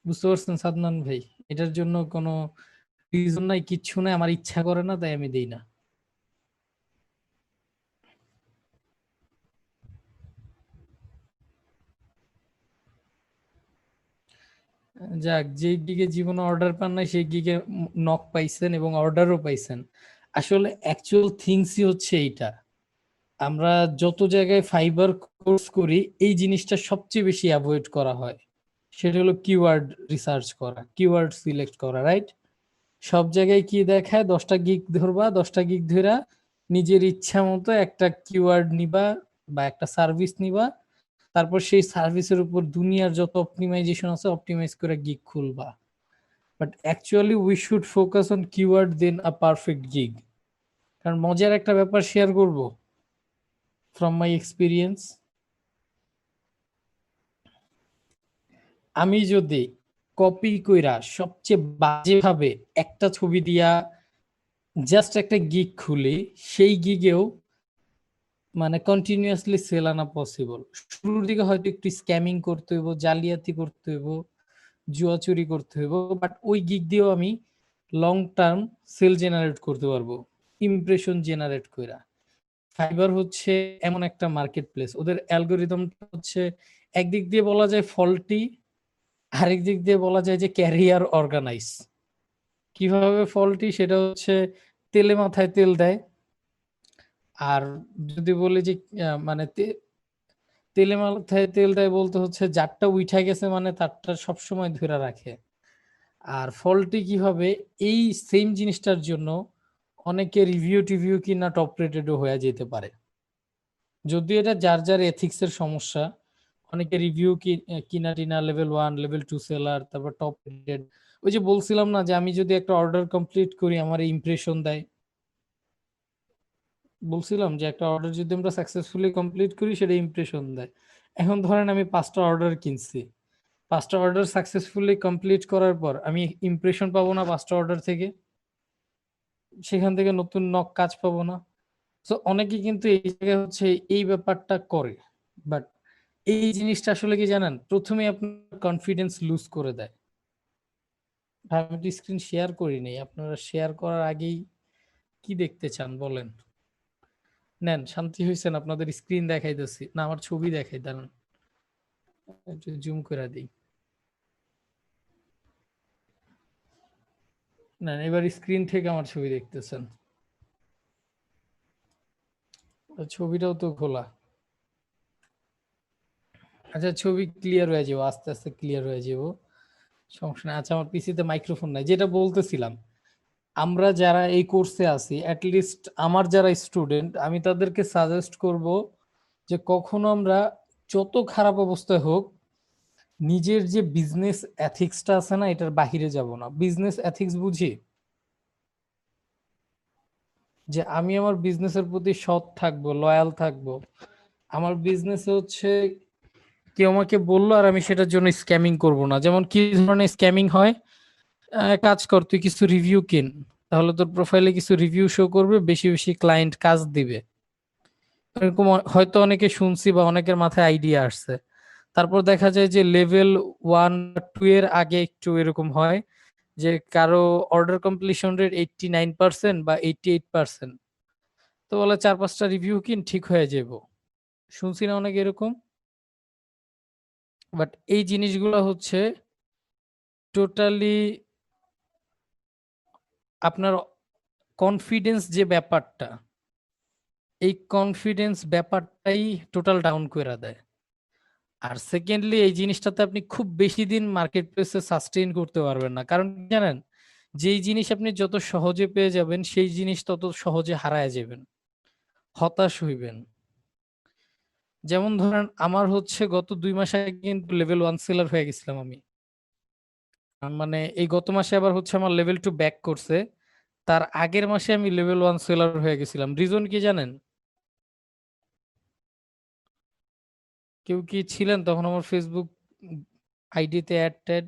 বুঝতে পারছেন সাদমান ভাই? এটার জন্য কোনো রিজন নাই, কিচ্ছু নাই, আমার ইচ্ছা করে না তাই আমি দেই না। যাক, যেই গিগে জীবনে অর্ডার পান নাই সেই গিগে নক পাইছেন এবং অর্ডারও পাইছেন। আসলে অ্যাকচুয়াল থিংসই হচ্ছে এইটা। আমরা যত জায়গায় ফাইবার কোর্স করি এই জিনিসটা সবচেয়ে বেশি অ্যাভয়েড করা হয়। সেটা হলো কিওয়ার্ড রিসার্চ করা, কিওয়ার্ড সিলেক্ট করা, রাইট? সব জায়গায় কি দেখায়, 10টা গিগ ধরবা, 10টা গিগ ধরা নিজের ইচ্ছা মতো একটা কিওয়ার্ড নিবা বা একটা সার্ভিস নিবা, তারপর সেই সার্ভিসের উপর দুনিয়ার যত অপটিমাইজেশন আছে অপটিমাইজ করে গিগ খুলবা। But actually we should focus on keyword then a perfect gig. কারণ মজার একটা ব্যাপার শেয়ার করব ফ্রম মাই এক্সপিরিয়েন্স। আমি যদি কপি কইরা সবচেয়ে বাজে ভাবে একটা ছবি দিয়া জাস্ট একটা গিগ খুলি, সেই গিগেও মানে কন্টিনিউয়াসলি সেল আনা পসিবল। শুরুর দিকে হয়তো একটু স্ক্যামিং করতে হইব, জালিয়াতি করতে হইব, জুয়া চুরি করতে হইব, বাট ওই গিগ দিয়েও আমি লং টার্ম সেল জেনারেট করতে পারবো, ইমপ্রেশন জেনারেট কইরা। ফাইবার হচ্ছে এমন একটা মার্কেট প্লেস, ওদের অ্যালগোরিদমটা হচ্ছে একদিক দিয়ে বলা যায় ফল্টি, আরেক দিক দিয়ে বলা যায় যে ক্যারিয়ার অর্গানাইজ। কিভাবে ফল্টি সেটা হচ্ছে তেলে মাথায় তেল দেয়। আর যদি বলি যে মানে তেলে মাথায় তেল দেয় বলতে হচ্ছে যারটা উঠা গেছে মানে তারটা সবসময় ধরে রাখে। আর ফল্টি কি হবে, এই সেম জিনিসটার জন্য অনেকে রিভিউ টিভিউ কিনা টপ রেটেডও হয়ে যেতে পারে। যদিও এটা যার যার এথিক্স এর সমস্যা। অনেকে রিভিউ কিনা টিনা লেভেল 1 লেভেল 2 সেলার, তারপর টপ রেটেড। ওই যে বলছিলাম না যে আমি যদি একটা অর্ডার কমপ্লিট করি আমার ইমপ্রেশন দেয়, বলছিলাম যে একটা অর্ডার যদি আমরা সাকসেসফুলি কমপ্লিট করি সেটা ইমপ্রেশন দেয়। এখন ধরেন আমি 5টা অর্ডার কিনছি, 5টা অর্ডার সাকসেসফুলি কমপ্লিট করার পর আমি ইমপ্রেশন পাবো না 5টা অর্ডার থেকে? সেখান থেকে নতুন নক কাজ পাবো না? তো অনেকে কিন্তু এই জায়গায় হচ্ছে এই ব্যাপারটা করে। বাট এই জিনিসটা আসলে কি জানেন, প্রথমে আপনার কনফিডেন্স লুজ করে দেয়। ভাই আমি তো স্ক্রিন শেয়ার করি নাই, আপনারা শেয়ার করার আগেই কি দেখতে চান বলেন? নেন, শান্তি হয়েছেন, আপনাদের স্ক্রিন দেখাইতেছি না, আমার ছবি দেখাই, দাঁড়ান একটু জুম করে দিই। না, এবার স্ক্রিন থেকে আমার ছবি দেখতেছেন, ছবিটাও তো খোলা। আচ্ছা, ছবি ক্লিয়ার হয়ে যাবো, আস্তে আস্তে ক্লিয়ার হয়ে যাবো, সমস্যা নাই। আচ্ছা, আমার পিসিতে মাইক্রোফোন নাই, যেটা বলতেছিলাম, আমরা যারা এই কোর্সে আছি, অ্যাটলিস্ট আমার যারা স্টুডেন্ট, আমি তাদেরকে সাজেস্ট করব যে কখনো আমরা যত খারাপ অবস্থায় হোক নিজের যে বিজনেস এথিক্সটা আছে না এটার বাহিরে যাব না। বিজনেস এথিক্স বুঝি যে আমি আমার বিজনেসের প্রতি সৎ থাকবো, লয়াল থাকবো। আমার বিজনেসে হচ্ছে কেউ আমাকে বললো আর আমি সেটার জন্য স্ক্যামিং করব না। যেমন কি ধরনের স্ক্যামিং হয়, কাজ কর, তুই কিছু রিভিউ কিন, তাহলে তোর প্রোফাইলে কিছু রিভিউ শো করবে, বেশি বেশি ক্লায়েন্ট কাজ দিবে। এরকম হয়তো অনেকে শুনছি বা অনেকের মাথায় আইডিয়া আসছে। তারপর দেখা যায় যে লেভেল 1 2 এর আগে একটু এরকম হয় যে কারো অর্ডার কমপ্লিশন রেট 89% বা 88%, তো বলে 4-5টা রিভিউ কিন ঠিক হয়ে যাব। শুনছি না অনেক এরকম। বাট এই জিনিসগুলো হচ্ছে টোটালি আপনার কনফিডেন্স যে ব্যাপারটা, এই কনফিডেন্স ব্যাপারটাই টোটাল ডাউন করে দেয়। আর সেকেন্ডলি এই জিনিসটাতে আপনি খুব বেশি দিন মার্কেট প্লেসে সাস্টেইন করতে পারবেন না। কারণ কি জানেন, যেই জিনিস আপনি যত সহজে পেয়ে যাবেন সেই জিনিস তত সহজে হারায় যাবেন, হতাশ হইবেন। যেমন ধরেন আমার হচ্ছে গত 2 মাস আগে কিন্তু লেভেল 1 সেলার হয়ে গেছিলাম আমি। মানে এই গত মাসে আবার হচ্ছে আমার লেভেল 2 ব্যাক করছে, তার আগের মাসে আমি লেভেল 1 সেলার হয়ে গেছিলাম। রিজন কি জানেন? কেউ কি ছিলেন তখন আমার ফেসবুক আইডিতে অ্যাড ট্যাড?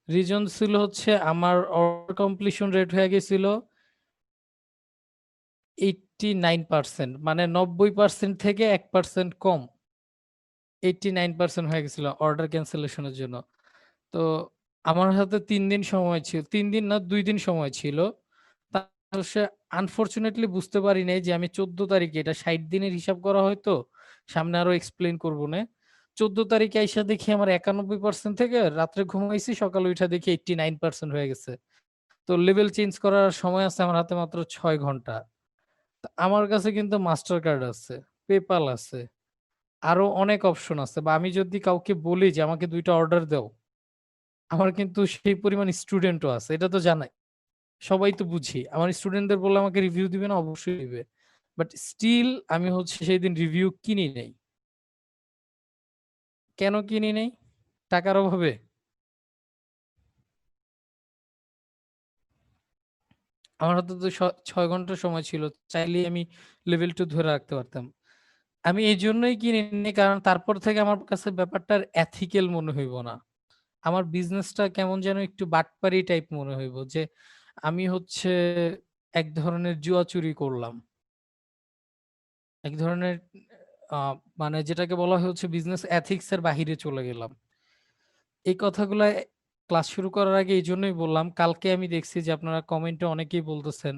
রিজন ছিল হচ্ছে আমার অর্ডার কমপ্লিশন রেট হয়ে গেছিল 89%, মানে 90% থেকে 1% কম, 89% হয়ে গেছিল অর্ডার ক্যান্সেলেশনের জন্য। তো আমার হাতে 3 দিন সময় ছিল, 3 দিন না 2 দিন সময় ছিল। তা সে আনফরচুনেটলি বুঝতে পারি নাই যে আমি 14 তারিখে, এটা 60 দিনের হিসাব করা হয়তো, সামনে আরো এক্সপ্লেইন করব নে। 14 তারিখে আইসা দেখি আমার 91% থেকে রাত্রে ঘুমাইছি, সকালে উঠা দেখি 89% হয়ে গেছে। তো লেভেল চেঞ্জ করার সময় আছে আমার হাতে মাত্র 6 ঘন্টা। তা আমার কাছে কিন্তু মাস্টার কার্ড আছে, পেপাল আছে, আরো অনেক অপশন আছে। বা আমি যদি কাউকে বলি যে আমাকে 2 টা অর্ডার দাও, আমার কিন্তু সেই পরিমাণ স্টুডেন্টও আছে। এটা তো জানাই। সবাই তো বুঝি। আমার স্টুডেন্টদের বললে আমাকে রিভিউ দিবে না? অবশ্যই দিবে। বাট স্টিল আমি হচ্ছে সেদিন রিভিউ কিনি নাই। কেন কিনি নাই? টাকার অভাবে? আমার হাতে তো 6 ঘন্টা সময় ছিল। চাইলেই আমি লেভেল 2 ধরে রাখতে পারতাম। আমি এইজন্যই কিনিনি, কারণ তারপর থেকে আমার কাছে ব্যাপারটা আর এথিক্যাল মনে হইব না। আমার বিজনেসটা কেমন যেন একটু বাটপারি টাইপ মনে হইব যে আমি হচ্ছে এক ধরনের জুয়া চুরি করলাম। এক ধরনের আ মানে যেটাকে বলা হয় হচ্ছে বিজনেস এথিক্স এর বাহিরে চলে গেলাম। এই কথাগুলা ক্লাস শুরু করার আগে এইজন্যই বললাম। কালকে আমি দেখছি যে আপনারা কমেন্টে অনেকেই বলতেছেন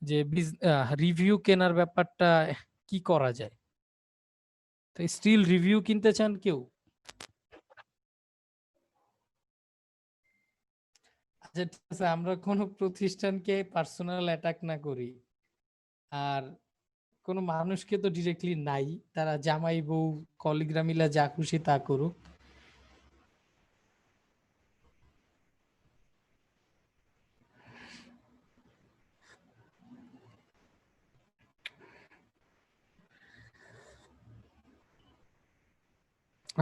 যে রিভিউ কেনার ব্যাপারটা কি করা যায়? তো স্টিল রিভিউ কিনতে চান কেউ? আচ্ছা ঠিক আছে, আমরা কোনো প্রতিষ্ঠানকে পার্সোনাল অ্যাটাক না করি। আর কোনো মানুষকে তো ডিরেক্টলি নাই। তারা জামাই বউ কলিগরা মিলা যা খুশি তা করুক।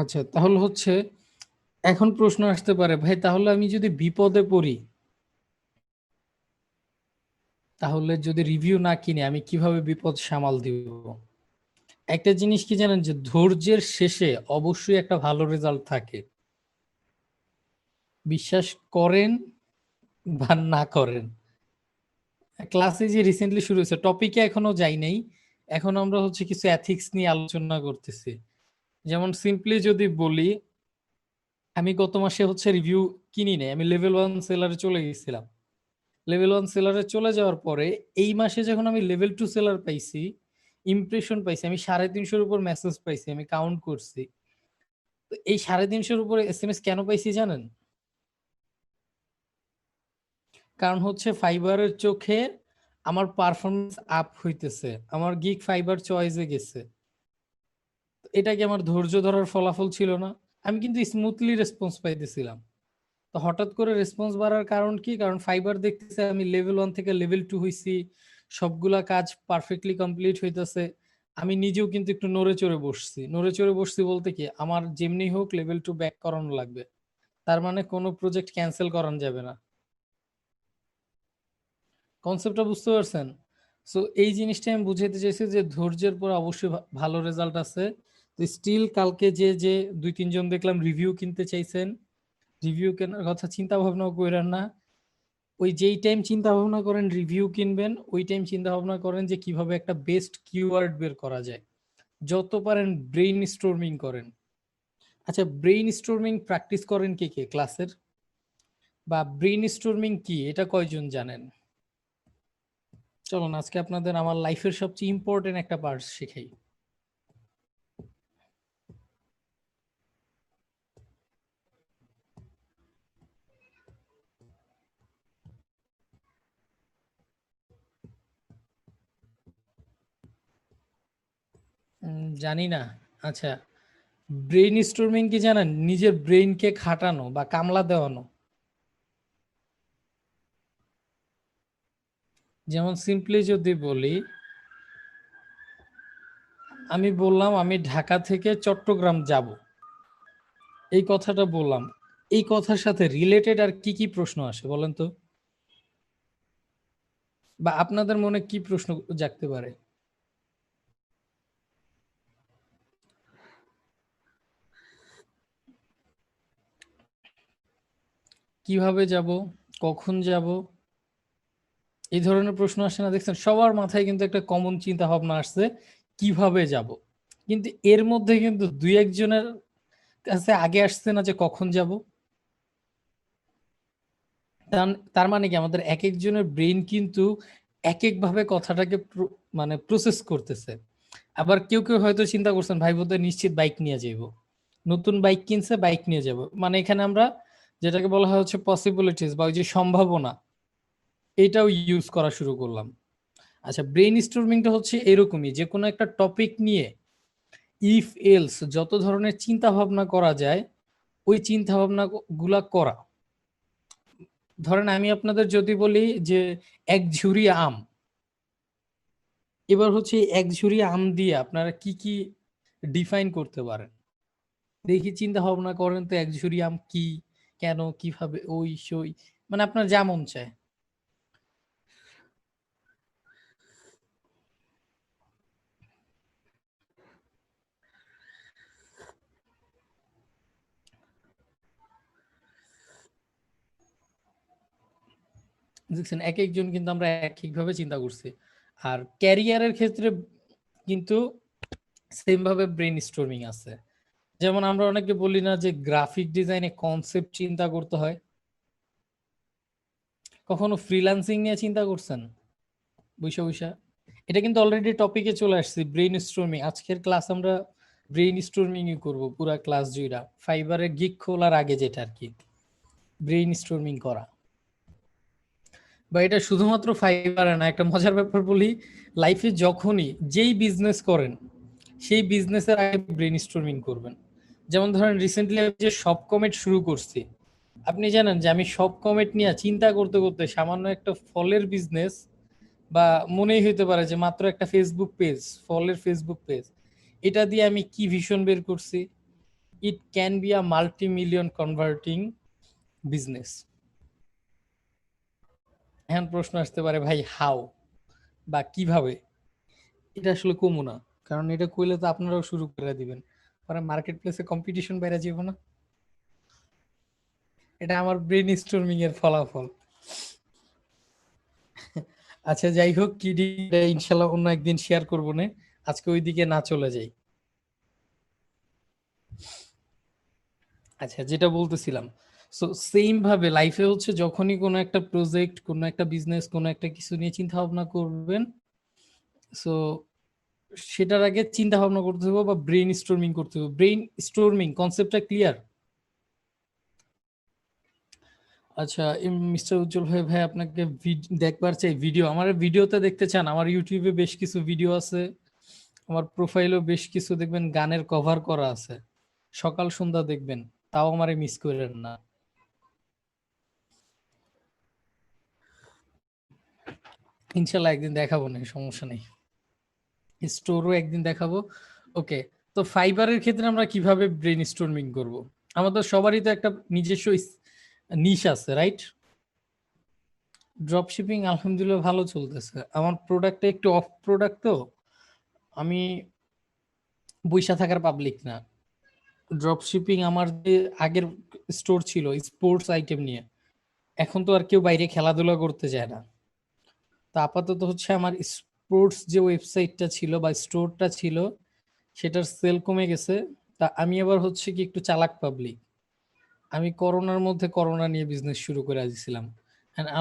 আচ্ছা তাহলে হচ্ছে এখন প্রশ্ন আসতে পারে, ভাই তাহলে আমি যদি বিপদে পড়ি, তাহলে যদি রিভিউ না কিনে আমি কিভাবে বিপদ সামাল দিব? একটা জিনিস কি জানেন, যে ধৈর্যের শেষে অবশ্যই একটা ভালো রেজাল্ট থাকে। বিশ্বাস করেন বা না করেন। ক্লাসে যে রিসেন্টলি শুরু হয়েছে, টপিকে এখনো যাই নাই। এখন আমরা হচ্ছে কিছু এথিক্স নিয়ে আলোচনা করতেছি। যেমন সিম্পলি যদি বলি, আমি গত মাসে হচ্ছে রিভিউ কিনি নাই, আমি লেভেল 1 সেলারে চলে গেছিলাম। লেভেল 1 সেলারে চলে যাওয়ার পরে এই মাসে যখন আমি লেভেল 2 সেলার পাইছি, ইমপ্রেশন পাইছি, আমি 350-এর উপর মেসেজ পাইছি, আমি কাউন্ট করছি। তো এই 350-এর উপরে এসএমএস কেন পাইছি জানেন? কারণ হচ্ছে ফাইবারের চোখে আমার পারফরমেন্স আপ হইতেছে, আমার গিগ ফাইবার চয়েসে গেছে। এটা কি আমার ধৈর্য ধরার ফলাফল ছিল না? আমি কিন্তু স্মুথলি রেসপন্স পাইতেছিলাম। তো হঠাৎ করে রেসপন্স বাড়ার কারণ কি? কারণ ফাইবার দেখতেছে আমি লেভেল 1 থেকে লেভেল 2 হইছি, সবগুলা কাজ পারফেক্টলি কমপ্লিট হইতেছে। আমি নিজেও কিন্তু একটু নড়ে চড়ে বসছি। নড়ে চড়ে বসছি বলতে কি, আমার যেমনি হোক লেভেল 2 ব্যাক করানো লাগবে। তার মানে কোনো প্রজেক্ট ক্যান্সেল করানো যাবে না। কনসেপ্টটা বুঝতে পারছেন? সো এই জিনিসটা আমি বুঝাইতে চাইছি যে ধৈর্যের পর অবশ্যই ভালো রেজাল্ট আছে। তো স্টিল কালকে যে 2-3 জন দেখলাম রিভিউ কিনতে চাইছেন, রিভিউ কেনার কথা চিন্তা ভাবনাও কইরেন না। ওই যেই টাইম চিন্তা ভাবনা করেন রিভিউ কিনবেন, ওই টাইম চিন্তা ভাবনা করেন যে কিভাবে একটা বেস্ট কিওয়ার্ড বের করা যায়। যত পারেন ব্রেইন স্টর্মিং করেন। আচ্ছা, ব্রেইন স্টর্মিং প্র্যাকটিস করেন কে কে ক্লাসের? বা ব্রেইন স্টর্মিং কি এটা কয়জন জানেন? চলুন আজকে আপনাদের আমার লাইফের সবচেয়ে ইম্পর্টেন্ট একটা পার্ট শেখাই। জানি না। আচ্ছা, ব্রেইন স্টর্মিং কি জানেন? নিজের ব্রেইনকে খাটানো বা কামলা দেওয়ানো। যেমন সিম্পলি যদি বলি, আমি বললাম আমি ঢাকা থেকে চট্টগ্রাম যাব, এই কথাটা বললাম। এই কথার সাথে রিলেটেড আর কি কি প্রশ্ন আসে বলেন তো? বা আপনাদের মনে কি প্রশ্ন জাগতে পারে? কিভাবে যাব, কখন যাব, এই ধরনের প্রশ্ন আসে না? দেখছেন সবার মাথায় কিন্তু একটা কমন চিন্তা ভাবনা আসছে, কিভাবে যাব। কিন্তু এর মধ্যে কিন্তু দুই একজনের কাছে আগে আসছে না যে কখন যাব। তার মানে কি আমাদের এক একজনের ব্রেন কিন্তু এক এক ভাবে কথাটাকে মানে প্রসেস করতেছে। আবার কেউ কেউ হয়তো চিন্তা করছেন ভাই বোধহয় নিশ্চিত বাইক নিয়ে যাইব, নতুন বাইক কিনছে বাইক নিয়ে যাব, মানে এখানে আমরা যেটাকে বলা হয় হচ্ছে পসিবিলিটিস বা ওই যে সম্ভাবনা, এটাও ইউজ করা শুরু করলাম। আচ্ছা, ব্রেইন স্টর্মিংটা হচ্ছে এরকমই, যে কোনো একটা টপিক নিয়ে ইফ এলস যত ধরনের চিন্তা ভাবনা করা যায় ওই চিন্তা ভাবনা গুলা করা। ধরেন আমি আপনাদের যদি বলি যে এক ঝুড়ি আম, এবার হচ্ছে এক ঝুড়ি আম দিয়ে আপনারা কি কি ডিফাইন করতে পারেন, দেখি চিন্তা ভাবনা করেন তো এক ঝুড়ি আম কি, কেন, কিভাবে, ওই সই, মানে আপনার যা মন চায়। দেখছেন এক একজন কিন্তু আমরা এক একভাবে চিন্তা করছি। আর ক্যারিয়ারের ক্ষেত্রে কিন্তু সেম ভাবে ব্রেন স্টর্মিং আছে। যেমন আমরা অনেকে বলি না যে গ্রাফিক ডিজাইনে কনসেপ্ট চিন্তা করতে হয়, কখনো ফ্রিল্যান্সিং নিয়ে চিন্তা করছেন বৈশা বৈশা? এটা কিন্তু অলরেডি টপিকে চলে আসছে, ব্রেইন স্টর্মিং। আজকের ক্লাস আমরা ব্রেইন স্টর্মিং করব পুরা ক্লাস জুড়া, ফাইবারের গিগ খোলার আগে যেটা আর কি, ব্রেইন স্টর্মিং করা। বা এটা শুধুমাত্র ফাইবারে না, একটা মজার ব্যাপার বলি, লাইফে যখনই যেই বিজনেস করেন সেই বিজনেসের আগে ব্রেইন স্টর্মিং করবেন। যেমন ধরেন রিসেন্টলি আমি যে শপ কমেট শুরু করছি, আপনি জানেন যে আমি শপ কমেট নিয়ে চিন্তা করতে করতে সামান্য একটা ফলের বিজনেস, বা মনেই হইতে পারে যে মাত্র একটা ফেসবুক পেজ, ফলের ফেসবুক পেজ, এটা দিয়ে আমি কি ভিশন বের করছি, it can be a multi million converting business. এখন প্রশ্ন আসতে পারে ভাই হাউ বা কিভাবে, এটা আসলে কমু না, কারণ এটা কইলে তো আপনারাও শুরু করে দিবেন, পরে মার্কেট প্লেসে কম্পিটিশন বেড়ে যাবে না? এটা আমার ব্রেন স্টর্মিং এর ফলাফল। আচ্ছা যাই হোক, কিডি ইনশাল্লাহ অন্য একদিন শেয়ার করবো না, আজকে ওইদিকে না চলে যাই। আচ্ছা, যেটা বলতেছিলাম, সো সেম ভাবে লাইফে হচ্ছে যখনই কোনো একটা প্রজেক্ট, কোনো একটা বিজনেস, কোনো একটা কিছু নিয়ে চিন্তা ভাবনা করবেন, সো সেটার আগে চিন্তা ভাবনা করতে হবে বা ব্রেইন স্টর্মিং করতে হবে। ব্রেইন স্টর্মিং কনসেপ্টটা ক্লিয়ার? আচ্ছা, মিস্টার উজ্জ্বল ভাই, ভাই আপনাকে দেখবার চাই ভিডিও, আমার ভিডিওতে দেখতে চান? আমার ইউটিউবে বেশ কিছু ভিডিও আছে, আমার প্রোফাইলেও বেশ কিছু দেখবেন গানের কভার করা আছে, সকাল সন্ধ্যা দেখবেন, তাও আমারে মিস করেন না। ইনশাল্লাহ একদিন দেখাবো, না সমস্যা নেই, স্টোরও একদিন দেখাবো। ওকে, তো ফাইবারের ক্ষেত্রে আমরা কিভাবে ব্রেন স্টর্মিং করব? আমাদের সবারই তো একটা নিজস্ব নিশ আছে, রাইট? ড্রপ শিপিং আলহামদুলিল্লাহ ভালো চলতেছে, আমার প্রোডাক্টটা একটু অফ প্রোডাক্ট তো, আমি বইসা থাকার পাবলিক না। ড্রপ শিপিং আমার যে আগের স্টোর ছিল স্পোর্টস আইটেম নিয়ে, এখন তো আর কেউ বাইরে খেলাধুলা করতে যায় না, তো আপাতত হচ্ছে আমার স্পোর্টস যে ওয়েবসাইটটা ছিল বা স্টোরটা ছিল সেটার সেল কমে গেছে। তা আমি আবার হচ্ছে কি একটু চালাক পাবলিক, আমি করোনার মধ্যে করোনা নিয়ে বিজনেস শুরু করে দিয়েছিলাম।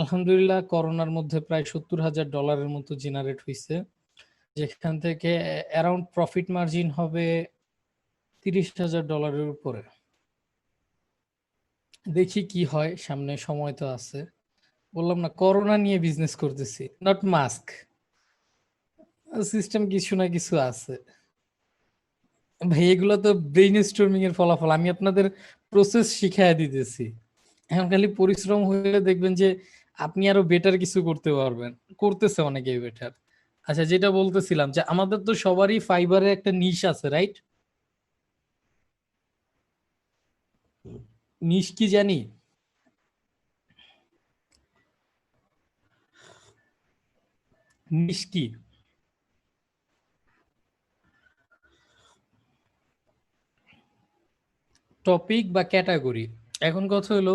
আলহামদুলিল্লাহ করোনার মধ্যে প্রায় $70,000 মতো জেনারেট হয়েছে, যেখান থেকে অ্যারাউন্ড প্রফিট মার্জিন হবে $30,000 উপরে। দেখি কি হয়, সামনে সময় তো আছে। বললাম না করোনা নিয়ে বিজনেস করতেছি, নট মাস্ক, সিস্টেম কিছু না কিছু আছে। ভাই এগুলো তো ব্রেইন স্টর্মিং এর ফলাফল, আমি আপনাদের প্রসেস শিখাই দিতেছি, এখন খালি পরিশ্রম হলে দেখবেন যে আপনি আরো বেটার কিছু করতে পারবেন, করতেছে অনেকেই বেটার। আচ্ছা, যেটা বলতেছিলাম যে আমাদের তো সবারই ফাইবারের একটা নিশ আছে, রাইট? নিশ কি জানি? নিশ কি? টপিক বা ক্যাটাগরি। এখন কথা হলো,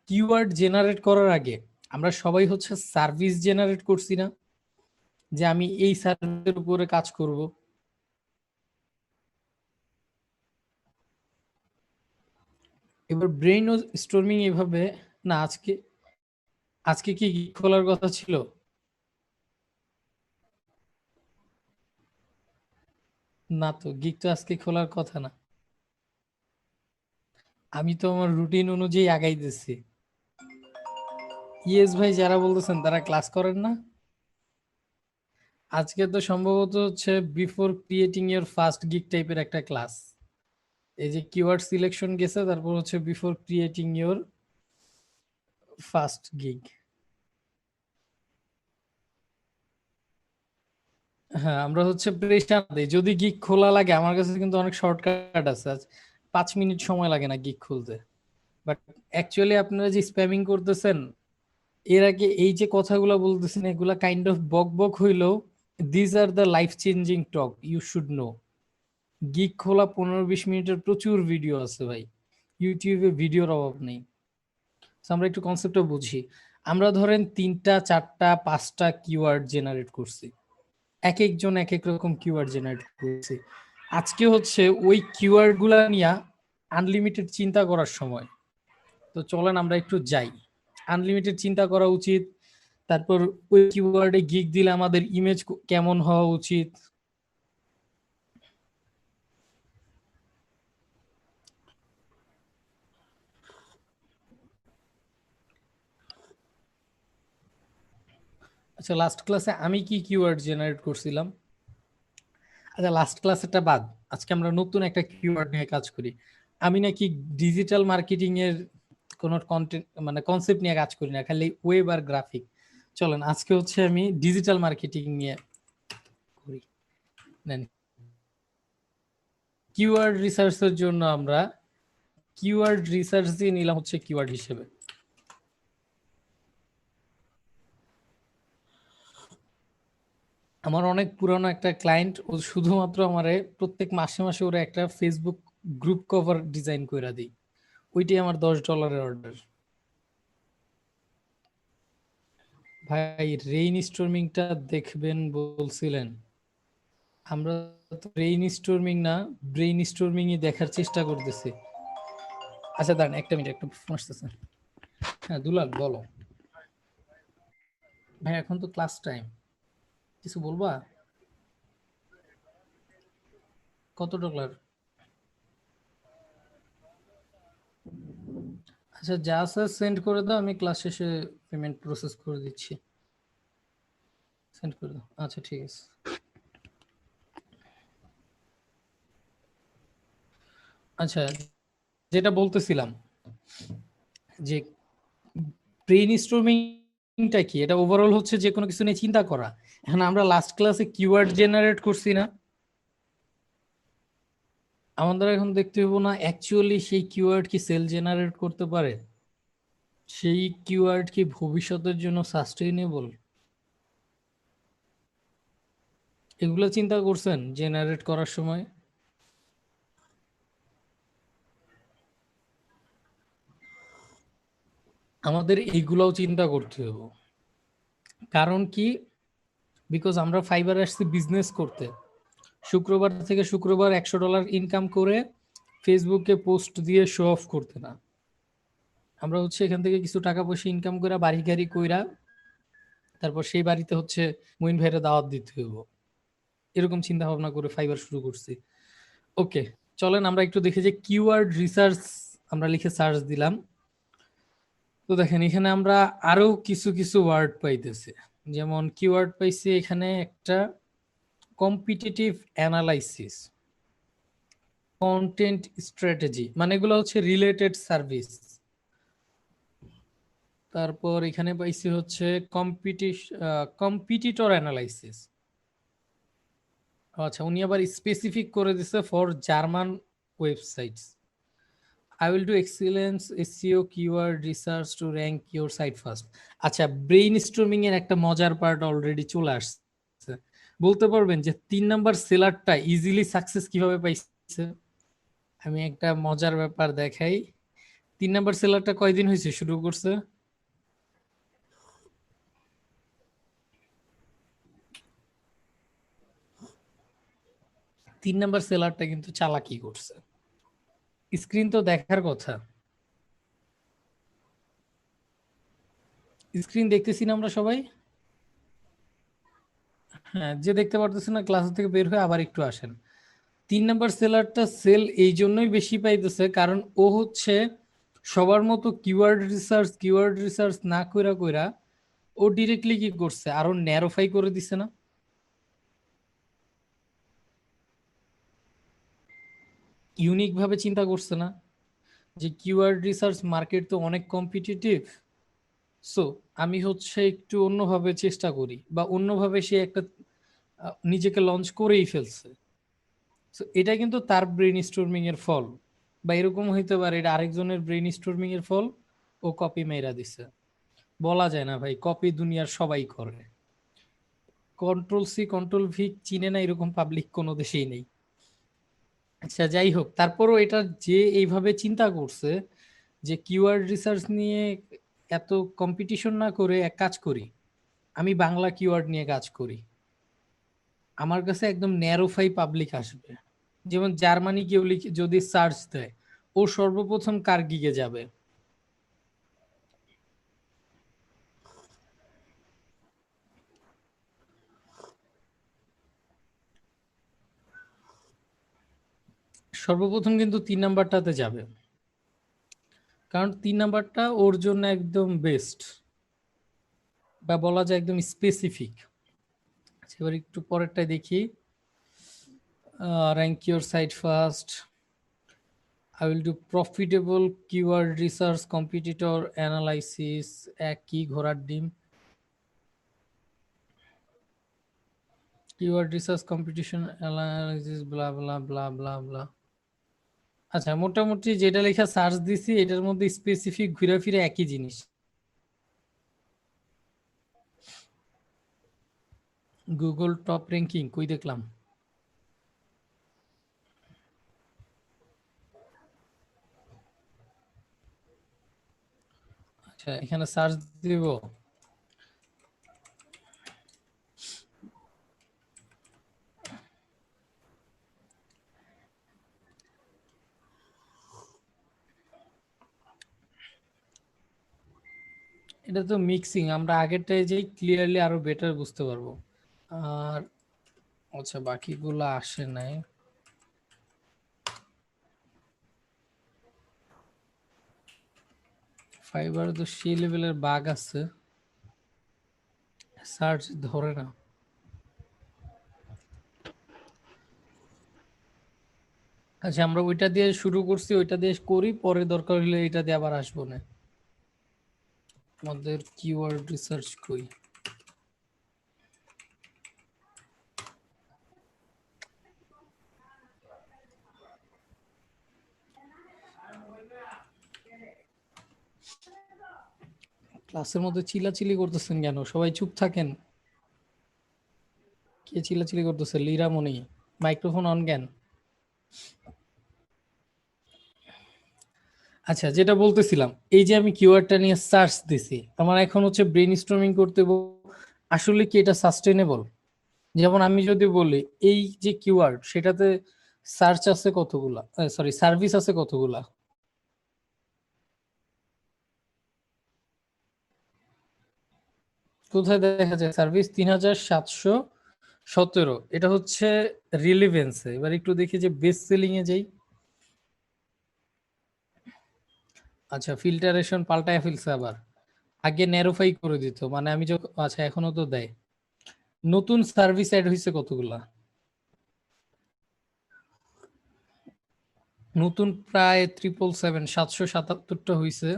কিওয়ার্ড জেনারেট করার আগে আমরা সবাই হচ্ছে সার্ভিস জেনারেট করছি না, যে আমি এই সার্ভিসের উপরে কাজ করব। এবার ব্রেন স্টর্মিং এভাবে, না আজকে আজকে কি গিগ খোলার কথা ছিল? না তো, গিগ তো আজকে খোলার কথা না। আমি তো আমার রুটিন অনুযায়ী আগাইতেছি। ইয়েস ভাই, যারা বলতেছেন তারা ক্লাস করেন না। আজকে তো সম্ভবত হচ্ছে before creating your first gig টাইপের একটা ক্লাস। এই যে কিওয়ার্ড সিলেকশন গেছে, তারপর হচ্ছে before creating your first gig. হ্যাঁ, আমরা হচ্ছে প্রেশার দেই যদি গিগ খোলা লাগে। আমার কাছে কিন্তু অনেক শর্টকাট আছে। 5 মিনিট সময় লাগে না গিগ খুলতে। বাট অ্যাকচুয়ালি আপনারা যে স্প্যামিং করতেছেন, এর আগে এই যে কথাগুলো বলতেছেন, এগুলা কাইন্ড অফ বক বক হইলেও these are the life changing talk you should know. গিগ খোলা 15-20 মিনিটের প্রচুর ভিডিও আছে ভাই, ইউটিউবে ভিডিওর অভাব নেই। So, আমরা একটু কনসেপ্টটা বুঝি। আমরা ধরেন 3টা 4টা 5টা কিওয়ার্ড জেনারেট করছি, এক একজন এক এক রকম কিওয়ার্ড জেনারেট করছি। আজকে হচ্ছে ওই কিওয়ার্ড গুলা নিয়ে আনলিমিটেড চিন্তা করার সময়। তো চলেন আমরা একটু যাই। আনলিমিটেড চিন্তা করা উচিত। তারপর ওই কিওয়ার্ডে গিগ দিলে আমাদের ইমেজ কেমন হওয়া উচিত। আচ্ছা, লাস্ট ক্লাসে আমি কি কিওয়ার্ড জেনারেট করছিলাম? আচ্ছা, লাস্ট ক্লাসেরটা বাদ, আজকে আমরা নতুন একটা কিওয়ার্ড নিয়ে কাজ করি। আমি নাকি ডিজিটাল মার্কেটিং এর কোন কন্টেন্ট মানে কনসেপ্ট নিয়ে কাজ করি না, খালি ওয়েব আর গ্রাফিক। চলেন আজকে হচ্ছে আমি ডিজিটাল মার্কেটিং নিয়ে করি। নেন, কিওয়ার্ড রিসার্চের জন্য আমরা কিওয়ার্ড রিসার্চ দিয়ে নিলাম হচ্ছে কিওয়ার্ড হিসেবে। আমার অনেক পুরানো একটা ক্লায়েন্ট, ও শুধুমাত্র আমারে প্রত্যেক মাসে মাসে ওরা একটা ফেসবুক গ্রুপ কভার ডিজাইন করে দিই। ওইটাই আমার $10 অর্ডার। ভাই, রেইন স্টর্মিংটা দেখবেন বলছিলেন। আমরা তো রেইন স্টর্মিং না, ব্রেইন স্টর্মিংই দেখার চেষ্টা করতেছি। আচ্ছা দাঁড়ান, একটা মিনিট, একটা ফোন আসতেছে। হ্যাঁ দুলাল, বলো। ভাই এখন তো ক্লাস টাইম, কিছু বলবা? কত $? আচ্ছা, যা স্যার সেন্ড করে দাও, আমি ক্লাস শেষে পেমেন্ট প্রসেস করে দিচ্ছি। সেন্ড করে দাও, আচ্ছা ঠিক আছে। আচ্ছা, যেটা বলতেছিলাম যে ব্রেইন স্টর্মিংটা কি, এটা ওভারঅল হচ্ছে যে কোনো কিছু নিয়ে চিন্তা করা। এখন আমরা লাস্ট ক্লাসে কিওয়ার্ড জেনারেট করছি না, আমাদের এখন দেখতে হবো না অ্যাকচুয়ালি সেই কিওয়ার্ড কি সেল জেনারেট করতে পারে, সেই কিওয়ার্ড কি ভবিষ্যতের জন্য সাস্টেইনেবল। এগুলো চিন্তা করছেন জেনারেট করার সময়? আমাদের এইগুলোও চিন্তা করতে হবে। কারণ কি, বিকজ আমরা ফাইবার আসছি বিজনেস করতে। শুক্রবার থেকে শুক্রবার $100 ইনকাম করে ফেসবুকে পোস্ট দিয়ে শো অফ করতে না। আমরা হচ্ছে এখান থেকে কিছু টাকা পয়সা ইনকাম করে বাড়ি গাড়ি কইরা তারপর সেই বাড়িতে হচ্ছে মুইন ভাইয়ের দাওয়াত দিতে হইব। এরকম চিন্তা ভাবনা করে ফাইবার শুরু করছি। ওকে, চলেন আমরা একটু দেখি যে কিওয়ার্ড রিসার্চ। আমরা লিখে সার্চ দিলাম, তো দেখেন এখানে আমরা আরো কিছু কিছু ওয়ার্ড পাইতেছি। যেমন কিওয়ার্ড পাইছি এখানে একটা কম্পিটিটিভ অ্যানালাইসিস, কন্টেন্ট স্ট্র্যাটেজি, মানে এগুলো হচ্ছে রিলেটেড সার্ভিস। তারপর এখানে পাইছি হচ্ছে কম্পিটিটর অ্যানালাইসিস। আচ্ছা, উনি আবার স্পেসিফিক করে দিছে for German websites. I will do excellence SEO keyword research to rank your site first. আচ্ছা, ব্রেইন স্টর্মিং এর একটা মজার পার্ট অলরেডি চলে আসছে। বলতে পারবেন যে 3 নাম্বার সেলারটা ইজিলি সাকসেস কিভাবে পাইছে? আমি একটা মজার ব্যাপার দেখাই। 3 নাম্বার সেলারটা কয়দিন হয়েছে শুরু করছে? 3 নাম্বার সেলারটা কিন্তু চালাকি করছে। স্ক্রিন তো দেখার কথা। স্ক্রিন দেখতেছি না আমরা সবাই? হ্যাঁ, যে দেখতে পারতেছে না ক্লাস থেকে বের হয়ে আবার একটু আসেন। 3 নাম্বার সেলারটা সেল এই জন্যই বেশি পাইতেছে কারণ ও হচ্ছে সবার মতো কিওয়ার্ড রিসার্চ না কইরা কইরা ও ডিরেক্টলি কি করছে, আরো ন্যারোফাই করে দিছে না? ইউনিক ভাবে চিন্তা করছে না যে কিওয়ার্ড রিসার্চ মার্কেট তো অনেক কম্পিটিটিভ, সো আমি হচ্ছে একটু অন্যভাবে চেষ্টা করি, বা অন্যভাবে সে একটা নিজেকে লঞ্চ করেই ফেলছে। সো এটা কিন্তু তার ব্রেন স্টর্মিং এর ফল, বা এরকম হইতে পারে এটা আরেকজনের ব্রেন স্টর্মিং এর ফল, ও কপি মেরা দিছে। বলা যায় না ভাই, কপি দুনিয়ার সবাই করে। কন্ট্রোল সি কন্ট্রোল ভি চিনে না এরকম পাবলিক কোনো দেশেই নেই। আচ্ছা যাই হোক, তারপরও এটা যে এইভাবে চিন্তা করছে যে কিওয়ার্ড রিসার্চ নিয়ে এত কম্পিটিশন না করে এক কাজ করি, আমি বাংলা কিওয়ার্ড নিয়ে কাজ করি, আমার কাছে একদম ন্যারোফাই পাবলিক আসবে। যেমন জার্মানি কেউ লিখে যদি সার্চ দেয়, ও সর্বপ্রথম কার গিগে যাবে? সর্বপ্রথম কিন্তু 3 নাম্বারটাতে যাবে, কারণ 3 নাম্বারটা ওর জন্য একদম বেস্ট, বা বলা যায় একদম স্পেসিফিক। এবার একটু পরেরটাই দেখি। Rank your site first, I will do profitable keyword research competitor analysis. একই ঘোড়ার ডিম, keyword research competition analysis blah blah blah blah blah. আচ্ছা, মোটামুটি যেটা লেখা সার্চ দিছি এটার মধ্যে স্পেসিফিক ঘুরে ফিরে একই জিনিস। গুগল টপ র্যাঙ্কিং কই দেখলাম? আচ্ছা, এখানে সার্চ দিব। এটা তো মিক্সিং, আমরা আগেরটাই যেই ক্লিয়ারলি আরো বেটার বুঝতে পারবো। আর আচ্ছা, বাকিগুলো আসে নাই। ফাইবার তো সেই লেভেলের বাগ আছে, সার্চ ধরে না। আচ্ছা, আমরা ওইটা দিয়ে শুরু করছি, ওইটা দিয়ে করি, পরে দরকার হলে এটা দিয়ে আবার আসবো না। আমাদের কিওয়ার্ড রিসার্চ কই? ক্লাসের মধ্যে চিল্লাচিল্লি করতেছেন কেন? সবাই চুপ থাকেন। কে চিল্লাচিল্লি করতেছে? লীরামণি, মাইক্রোফোন অন কেন? আচ্ছা, যেটা বলতেছিলাম, এই যে আমি কিওয়ার্ডটা নিয়ে সার্চ দিছি, আমার এখন হচ্ছে ব্রেন স্টর্মিং করতে আসলে কি এটা সাস্টেনেবল? যেমন আমি যদি বলি এই যে কিওয়ার্ড, সেটাতে সার্চ আছে কতগুলা, সরি সার্ভিস আছে কতগুলা? কোথায় দেখা যায় সার্ভিস? 3717। এটা হচ্ছে রিলিভেন্সে। এবার একটু দেখি যে বেস্ট সেলিং এ যাই। আচ্ছা, ফিল্টারেশন পাল্টায় ফেলছে আবার। আগে ন্যারোফাই করে দিত, মানে আমি যখন, আচ্ছা এখনো তো দেয়। নতুন সার্ভিস অ্যাড হয়েছে কতগুলা? নতুন প্রায় 777 হয়েছে।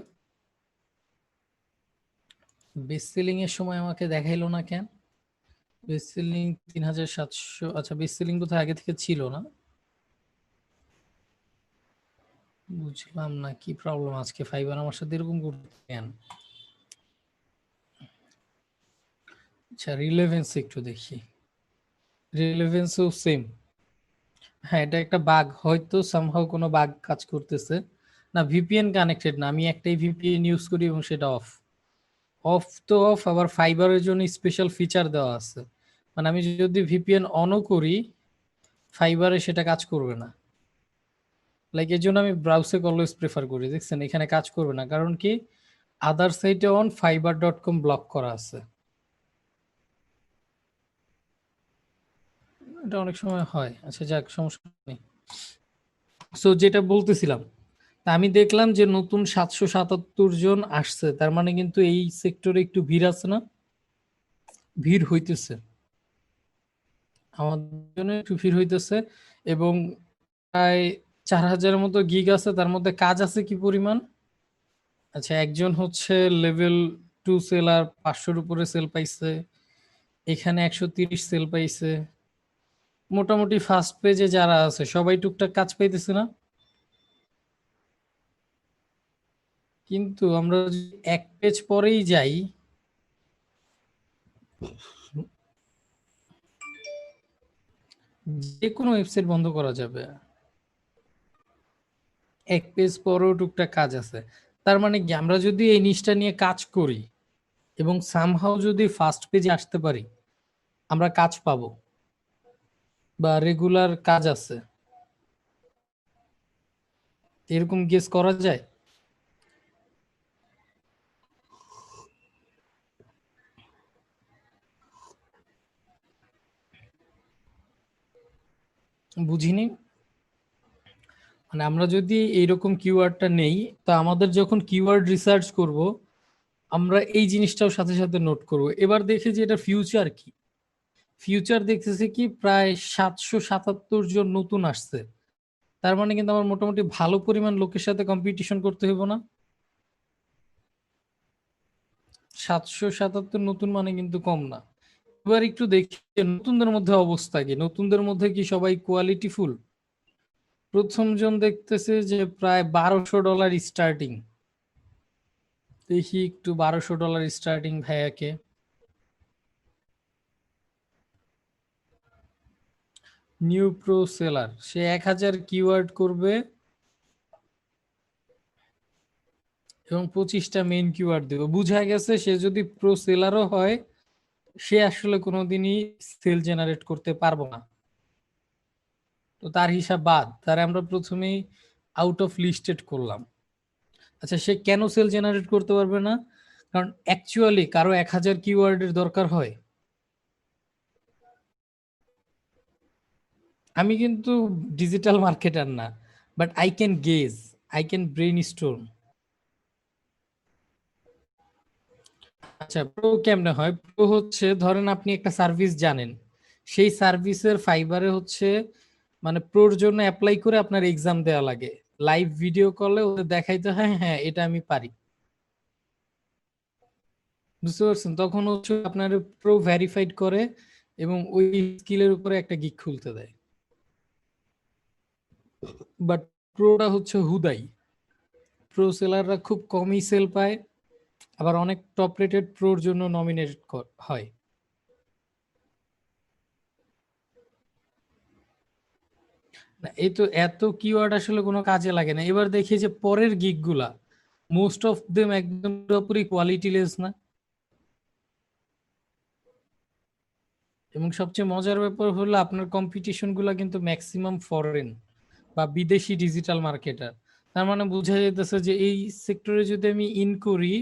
বেস্ট সেলিং এর সময় আমাকে দেখাইলো না কেন? Best selling 3700। আচ্ছা, বেস্ট সেলিং বোধহয় আগে থেকে ছিল না। বুঝলাম না কি প্রবলেম আজকে ফাইবার আমার সাথে এরকম করতে কেন? আচ্ছা, রিলেভেন্স একটু দেখি। রিলেভেন্সও সেম। হ্যাঁ, এটা একটা বাগ, হয়তো সামহাও কোনো বাগ কাজ করতেছে। না, ভিপিএন কানেক্টেড না, আমি একটাই ভিপিএন ইউজ করি এবং সেটা অফ। অফ তো অফ, আবার ফাইবারের জন্য স্পেশাল ফিচার দেওয়া আছে, মানে আমি যদি ভিপিএন অনও করি ফাইবারে সেটা কাজ করবে না। লাইক এর জন্য আমি ব্রাউজার অলওয়েজ প্রেফার করি। দেখছেন এখানে কাজ করবে না, কারণ কি? আদার সাইটে অন fiverr.com ব্লক করা আছে। এটা অনেক সময় হয়। আচ্ছা যাক, সমস্যা নেই। সো যেটা বলতেছিলাম, তা আমি দেখলাম যে নতুন 777 জন আসছে, তার মানে কিন্তু এই সেক্টরে একটু ভিড় আছে না, ভিড় হইতেছে, আমাদের জন্য একটু ভিড় হইতেছে। এবং প্রায় 4000-এর মতো গিগ আছে, তার মধ্যে কাজ আছে কি পরিমাণ। আচ্ছা, একজন হচ্ছে লেভেল 2 সেলার 500-র উপরে সেল পাইছে, এখানে 130 সেল পাইছে। মোটামুটি ফার্স্ট পেজে যারা আছে সবাই টুকটাক কাজ পাইতেছে না। কিন্তু আমরা যদি এক পেজ পরেই যাই, যে কোনো ওয়েবসাইট বন্ধ করা যাবে, এক পেজ পরেও টুকটাক কাজ আছে। তার মানে কি, আমরা যদি এই নিচটা নিয়ে কাজ করি এবং সামহাও যদি ফার্স্ট পেজে আসতে পারি, আমরা কাজ পাবো বা রেগুলার কাজ আছে, এরকম গেস করা যায়। বুঝিনি। মানে আমরা যদি এইরকম কিওয়ার্ডটা নেই, তো আমাদের যখন কিওয়ার্ড রিসার্চ করব, আমরা এই জিনিসটাও সাথে সাথে নোট করব। এবার দেখি যে এটা ফিউচার কি, ফিউচার দেখতেছি কি প্রায় 777 জন নতুন আসছে। তার মানে কিন্তু আমার মোটামুটি ভালো পরিমাণ লোকের সাথে কম্পিটিশন করতে হইব না। 777 নতুন মানে কিন্তু কম না। এবার একটু দেখি নতুনদের মধ্যে অবস্থা কি, নতুনদের মধ্যে কি সবাই কোয়ালিটি ফুল। প্রথম জন দেখতেছে যে প্রায় $1200 স্টার্টিং। দেখি একটু $1200 স্টার্টিং ভাইয়াকে। নিউ প্রো সেলার, সে 1000 কিওয়ার্ড করবে এবং 25টা মেইন কিওয়ার্ড দেবে। বুঝা গেছে সে যদি প্রো সেলারও হয়, সে আসলে কোনোদিনই সেল জেনারেট করতে পারবো না। তো তার হিসাব বাদ, তার আমরা প্রথমেই আউট অফ লিস্টেড করলাম। আচ্ছা, সে কেন সেল জেনারেট করতে পারবে না? কারণ অ্যাকচুয়ালি কারো 1000 কিওয়ার্ডের দরকার হয়। আমি কিন্তু ডিজিটাল মার্কেটার না, but I can gauge, I can brainstorm. আচ্ছা, প্রো কেমনে হয়? প্রো হচ্ছে, ধরেন আপনি একটা সার্ভিস জানেন, সেই সার্ভিসের ফাইবারে হচ্ছে মানে প্রোর জন্য অ্যাপ্লাই করে আপনার এক্সাম দেওয়া লাগে, লাইভ ভিডিও কলে ওদের দেখাইতে হয় হ্যাঁ এটা আমি পারি। বুঝতে পারছেন? তখন হচ্ছে আপনার প্রো ভেরিফাইড করে এবং ওই স্কিলের উপরে একটা গিগ খুলতে দেয়। বাট প্রোটা হচ্ছে হুদাই, প্রো সেলাররা খুব কমই সেল পায়, আবার অনেক টপ রেটেড প্রোর জন্য নমিনেট হয়। না, এই তো এত কিওয়ার্ড আসলে কোনো কাজে লাগে না। এবার দেখি যে পরের গিগ গুলা মোস্ট অফ দেম একদম পুরোপুরি কোয়ালিটি লেস না। এবং সবচেয়ে মজার ব্যাপার হলো আপনার কম্পিটিশন গুলা কিন্তু ম্যাক্সিমাম ফরেন বা বিদেশি ডিজিটাল মার্কেটার। তার মানে বোঝা যাইতেছে যে এই সেক্টরে যদি আমি ইন করি,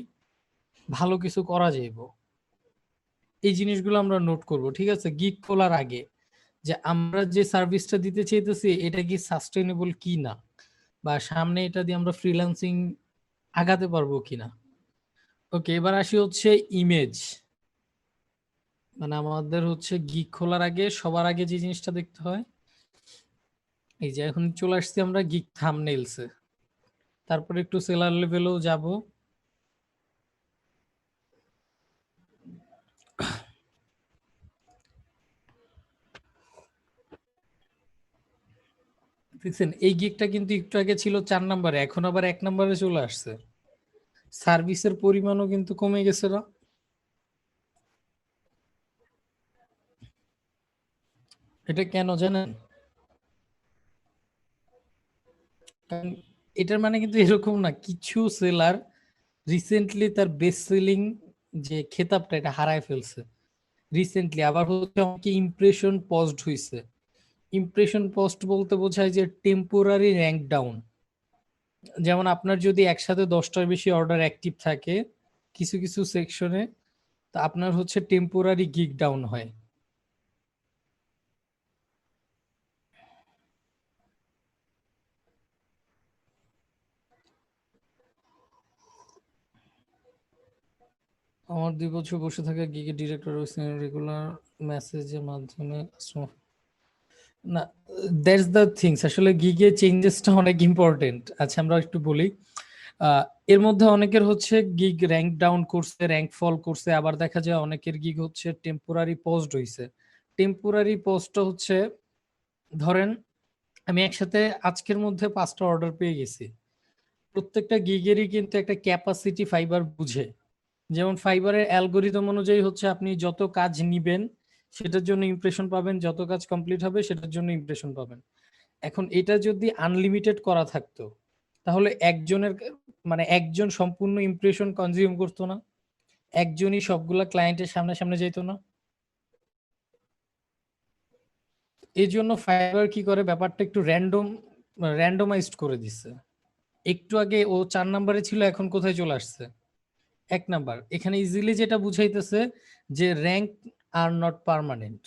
ভালো কিছু করা যাইব। এই জিনিসগুলো আমরা নোট করব, ঠিক আছে, গিগ খোলার আগে, যে আমরা যে সার্ভিসটা দিতে চাইতেছি এটা কি সাস্টেনেবল কি না, বা সামনে এটা দিয়ে আমরা ফ্রিল্যান্সিং আগাতে পারবো কিনা। ওকে, এবার আসি হচ্ছে ইমেজ। মানে আমাদের হচ্ছে গিগ খোলার আগে সবার আগে যে জিনিসটা দেখতে হয়, এই যে এখন চলে আসছি আমরা গিগ থাম্বনেইলসে। তারপরে একটু সেলার লেভেলেও যাব। দেখছেন এই গিগটা কিন্তু একটু আগে ছিল 4 নম্বরে, এখন আবার 1 নম্বরে চলে আসছে। সার্ভিসের পরিমাণও কিন্তু কমে গেছে না? এটা কেন জানেন? কারণ এটার মানে কিন্তু এরকম না, কিছু সেলার রিসেন্টলি তার বেস্ট সেলিং যে খেতাবটা এটা হারায় ফেলছে রিসেন্টলি। আবার হচ্ছে আমাকে ইমপ্রেশন পস্ট হইছে। ইমপ্রেশন পোস্ট বলতে বোঝায় যে টেম্পোরারি র্যাঙ্ক ডাউন। যেমন আপনার যদি একসাথে 10টার বেশি অর্ডার অ্যাক্টিভ থাকে কিছু কিছু সেকশনে, তা আপনার হচ্ছে টেম্পোরারি গিগ ডাউন হয়। আমার 2 বছর বসে থাকা গিগে ডিরেক্টর রেগুলার মেসেজের মাধ্যমে না, দ্যাটস দ্য থিংস, আসলে গিগে চেঞ্জেসটা অনেক ইম্পর্টেন্ট। আচ্ছা আমরা একটু বলি। এর মধ্যে অনেকের হচ্ছে গিগ র্যাঙ্ক ডাউন করছে, র্যাঙ্ক ফল করছে, আবার দেখা যায় অনেকের গিগ হচ্ছে টেম্পোরারি পোস্ট হইছে। টেম্পোরারি পোস্টটা হচ্ছে, ধরেন আমি একসাথে আজকের মধ্যে 5টা অর্ডার পেয়ে গেছি। প্রত্যেকটা গিগেরই কিন্তু একটা ক্যাপাসিটি ফাইবার বুঝে। যেমন ফাইবারের অ্যালগোরিদম অনুযায়ী হচ্ছে আপনি যত কাজ নিবেন সেটার জন্য ইমপ্রেশন পাবেন, যত কাজ কমপ্লিট হবে সেটার জন্য ইমপ্রেশন পাবেন। এখন এটা যদি আনলিমিটেড করা থাকতো তাহলে মানে একজন সম্পূর্ণ ইমপ্রেশন কনজিউম করতো না, একজনই সবগুলা ক্লায়েন্টের সামনে সামনে যেত না। এই জন্য ফাইবার কি করে, ব্যাপারটা একটু র্যান্ডমাইজড করে দিচ্ছে। একটু আগে ও 4 নম্বরে ছিল, এখন কোথায় চলে আসছে? 1 নাম্বার। এখানে ইজিলি যেটা বুঝাইতেছে যে র্যাঙ্ক আর নট পার্মানেন্ট,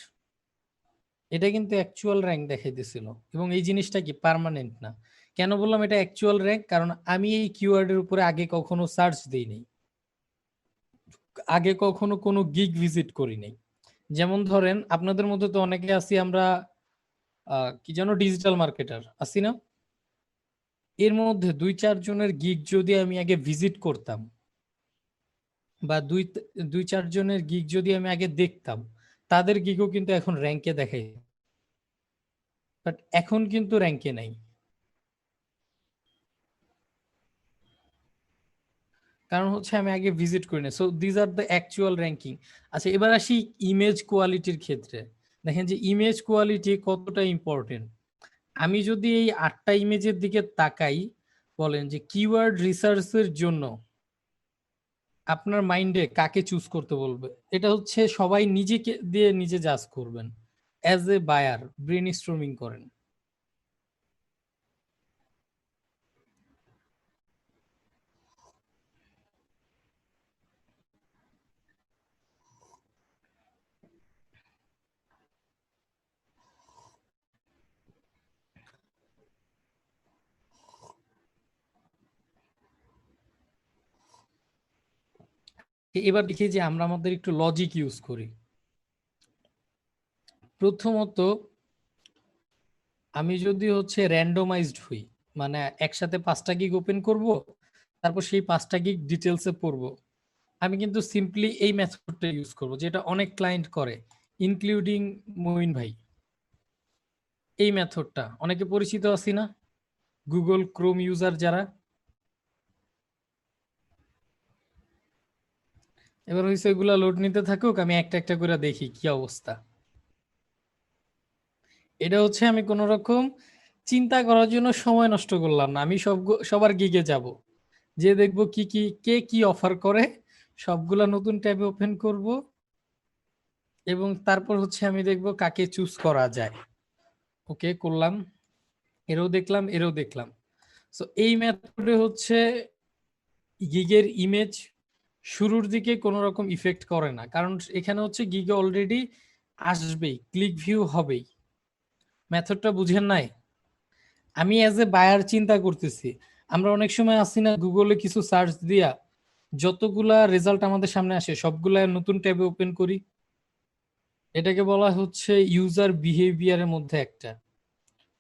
এটা কিন্তু অ্যাকচুয়াল র্যাঙ্ক দেখাইতেছিল, এবং এই জিনিসটা কি পার্মানেন্ট না। কেন বললাম এটা অ্যাকচুয়াল র্যাঙ্ক? কারণ আমি এই কিওয়ার্ডের উপরে আগে কখনো সার্চ দিইনি, আগে কখনো কোনো গিগ ভিজিট করি নাই। যেমন ধরেন আপনাদের মধ্যে তো অনেকে আছি আমরা কি যেন ডিজিটাল মার্কেটার আছি না, এর মধ্যে 2-4 জনের গিগ যদি আমি আগে ভিজিট করতাম, বা দুই চার জনের গিগ যদি আমি আগে দেখতাম, তাদের গিগও কিন্তু এখন র্যাঙ্কে দেখাই, বাট এখন কিন্তু র্যাঙ্কে নাই। কারণ হচ্ছে আমি আগে ভিজিট করি না। So these are the actual ranking. আচ্ছা এবার আসি ইমেজ কোয়ালিটির ক্ষেত্রে। দেখেন যে ইমেজ কোয়ালিটি কতটা ইম্পর্টেন্ট। আমি যদি এই 8টা ইমেজের দিকে তাকাই, বলেন যে কিওয়ার্ড রিসার্চের জন্য আপনার মাইন্ডে কাকে চুজ করতে বলবে, এটা হচ্ছে সবাই নিজেকে দিয়ে নিজে জাজ করবেন। As a buyer brainstorming করেন। এবার দেখি যে আমরা আমাদের একটু লজিক ইউজ করি। প্রথমত আমি যদি হচ্ছে র্যান্ডমাইজড হই, মানে একসাথে 5টা গিগ ওপেন করব, তারপর সেই 5টা গিগ ডিটেলসে পড়বো, আমি কিন্তু সিম্পলি এই মেথডটা ইউজ করব, যেটা অনেক ক্লায়েন্ট করে, ইনক্লুডিং মঈন ভাই। এই মেথডটা অনেকে পরিচিত আছি না, গুগল ক্রোম ইউজার যারা। এবার হয়েছে এগুলা লোড নিতে থাকুক, আমি একটা একটা করে দেখি কি অবস্থা। এটা হচ্ছে আমি কোন রকম চিন্তা করার জন্য সময় নষ্ট করলাম না, আমি সবার গিগে যাব, যে দেখবো কি কি কে কি অফার করে, সবগুলা নতুন ট্যাবে ওপেন করব, এবং তারপর হচ্ছে আমি দেখবো কাকে চুজ করা যায়। ওকে করলাম, এরও দেখলাম এরও দেখলাম। সো এই মেথডে হচ্ছে গিগের ইমেজ শুরুর দিকে কোনো রকম ইফেক্ট করে না, কারণ এখানে হচ্ছে গিগে অলরেডি আসবেই, ক্লিক ভিউ হবেই। মেথডটা বুঝেন নাই? আমি অ্যাজ এ বায়ার চিন্তা করতেছি, আমরা অনেক সময় আসি না গুগলে কিছু সার্চ দিয়া যতগুলা রেজাল্ট আমাদের সামনে আসে সবগুলা নতুন ট্যাবে ওপেন করি। এটাকে বলা হচ্ছে ইউজার বিহেভিয়ারের মধ্যে একটা,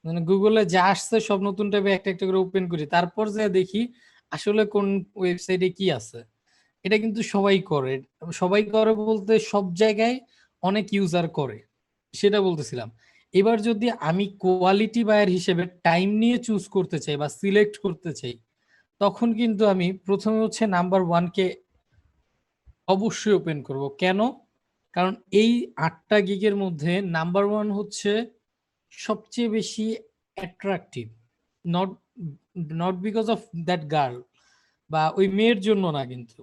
মানে গুগলে যা আসছে সব নতুন ট্যাবে একটা একটা করে ওপেন করি, তারপর যা দেখি আসলে কোন ওয়েবসাইটে কি আছে। এটা কিন্তু সবাই করে, সবাই করে বলতে সব জায়গায় অনেক ইউজার করে, সেটা বলতেছিলাম। এবার যদি আমি কোয়ালিটি বায়ার হিসেবে টাইম নিয়ে চুজ করতে চাই বা সিলেক্ট করতে চাই, তখন কিন্তু আমি প্রথমে হচ্ছে নাম্বার 1 কে অবশ্যই ওপেন করব। কেন? কারণ এই 8টা গিগের মধ্যে নাম্বার 1 হচ্ছে সবচেয়ে বেশি attractive. Not not because of that girl, বা ওই মেয়ের জন্য না, কিন্তু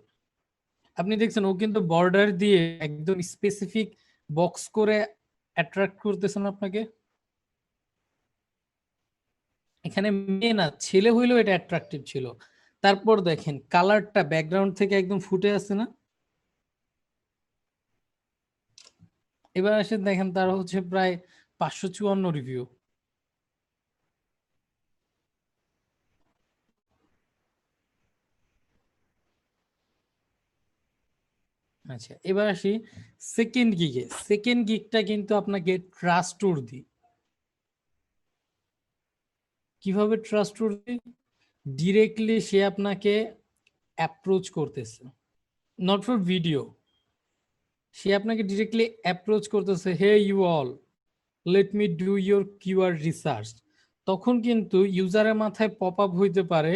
আপনি দেখছেন ও কিন্তু বর্ডার দিয়ে একদম স্পেসিফিক বক্স করে অ্যাট্রাক্ট করতেছেন আপনাকে। এখানে মেয়ে না ছেলে হইলেও এটা অ্যাট্রাকটিভ ছিল। তারপর দেখেন কালারটা ব্যাকগ্রাউন্ড থেকে একদম ফুটে আছে না। এবার আসে দেখেন তার হচ্ছে প্রায় 554 রিভিউ। আচ্ছা এবার আসি সেকেন্ড গিগে। সেকেন্ড গিগটা কিন্তু আপনাকে ট্রাস্ট দি। কিভাবে ট্রাস্ট দি? ডিরেক্টলি সে আপনাকে অ্যাপ্রোচ করতেছে, নট ফর ভিডিও। সে আপনাকে ডিরেক্টলি অ্যাপ্রোচ করতেছে, hey you all let me do your keyword research. তখন কিন্তু ইউজারের মাথায় পপ আপ হইতে পারে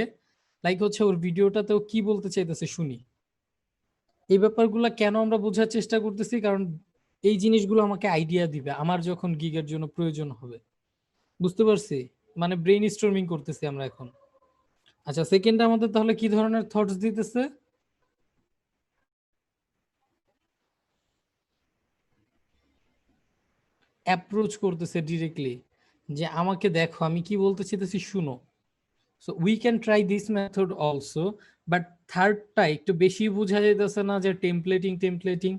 লাইক হচ্ছে ওর ভিডিওটাতেও কি বলতে চাইতেছে শুনি। এই ব্যাপারগুলো কেন আমরা বোঝার চেষ্টা করতেছি, কারণ এই জিনিসগুলো আমাকে আইডিয়া দিবে আমার যখন গিগের জন্য প্রয়োজন হবে। বুঝতে পারছি? মানে ব্রেইন স্টর্মিং করতেছি আমরা এখন। আচ্ছা সেকেন্ড আমাদের তাহলে কি ধরনের থটস দিতেছে? অ্যাপ্রোচ করতেছে ডিরেক্টলি, যে আমাকে দেখো আমি কি বলতে চাইতেছি শুনো। So we can try this method also. But থার্ডটা একটু বেশি বোঝা যাইতেছে না, যে টেমপ্লেটিং টেমপ্লেটিং।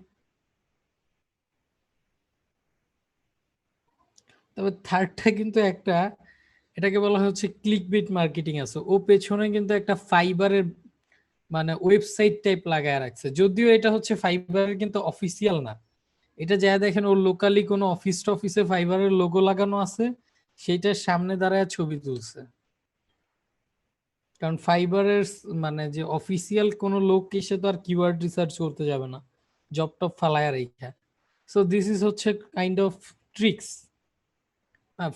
তবে থার্ডটা কিন্তু একটা, এটাকে বলা হচ্ছে ক্লিক বিট মার্কেটিং আছে। ও পেছনে কিন্তু একটা ফাইবারের মানে ওয়েবসাইট টাইপ লাগায় রাখছে, যদিও এটা হচ্ছে ফাইবারের কিন্তু অফিসিয়াল না। এটা যা দেখেন ওর লোকালি কোনো অফিস টফিসে ফাইবারের লোগো লাগানো আছে, সেইটার সামনে দাঁড়ায় ছবি তুলছে। কারণ ফাইবারের মানে যে অফিসিয়াল কোনো লোক এসে তো আর কিওয়ার্ড রিসার্চ করতে যাবে না, জব টপ ফালায় রেখা। সো দিস ইজ হচ্ছে কাইন্ড অফ ট্রিক্স।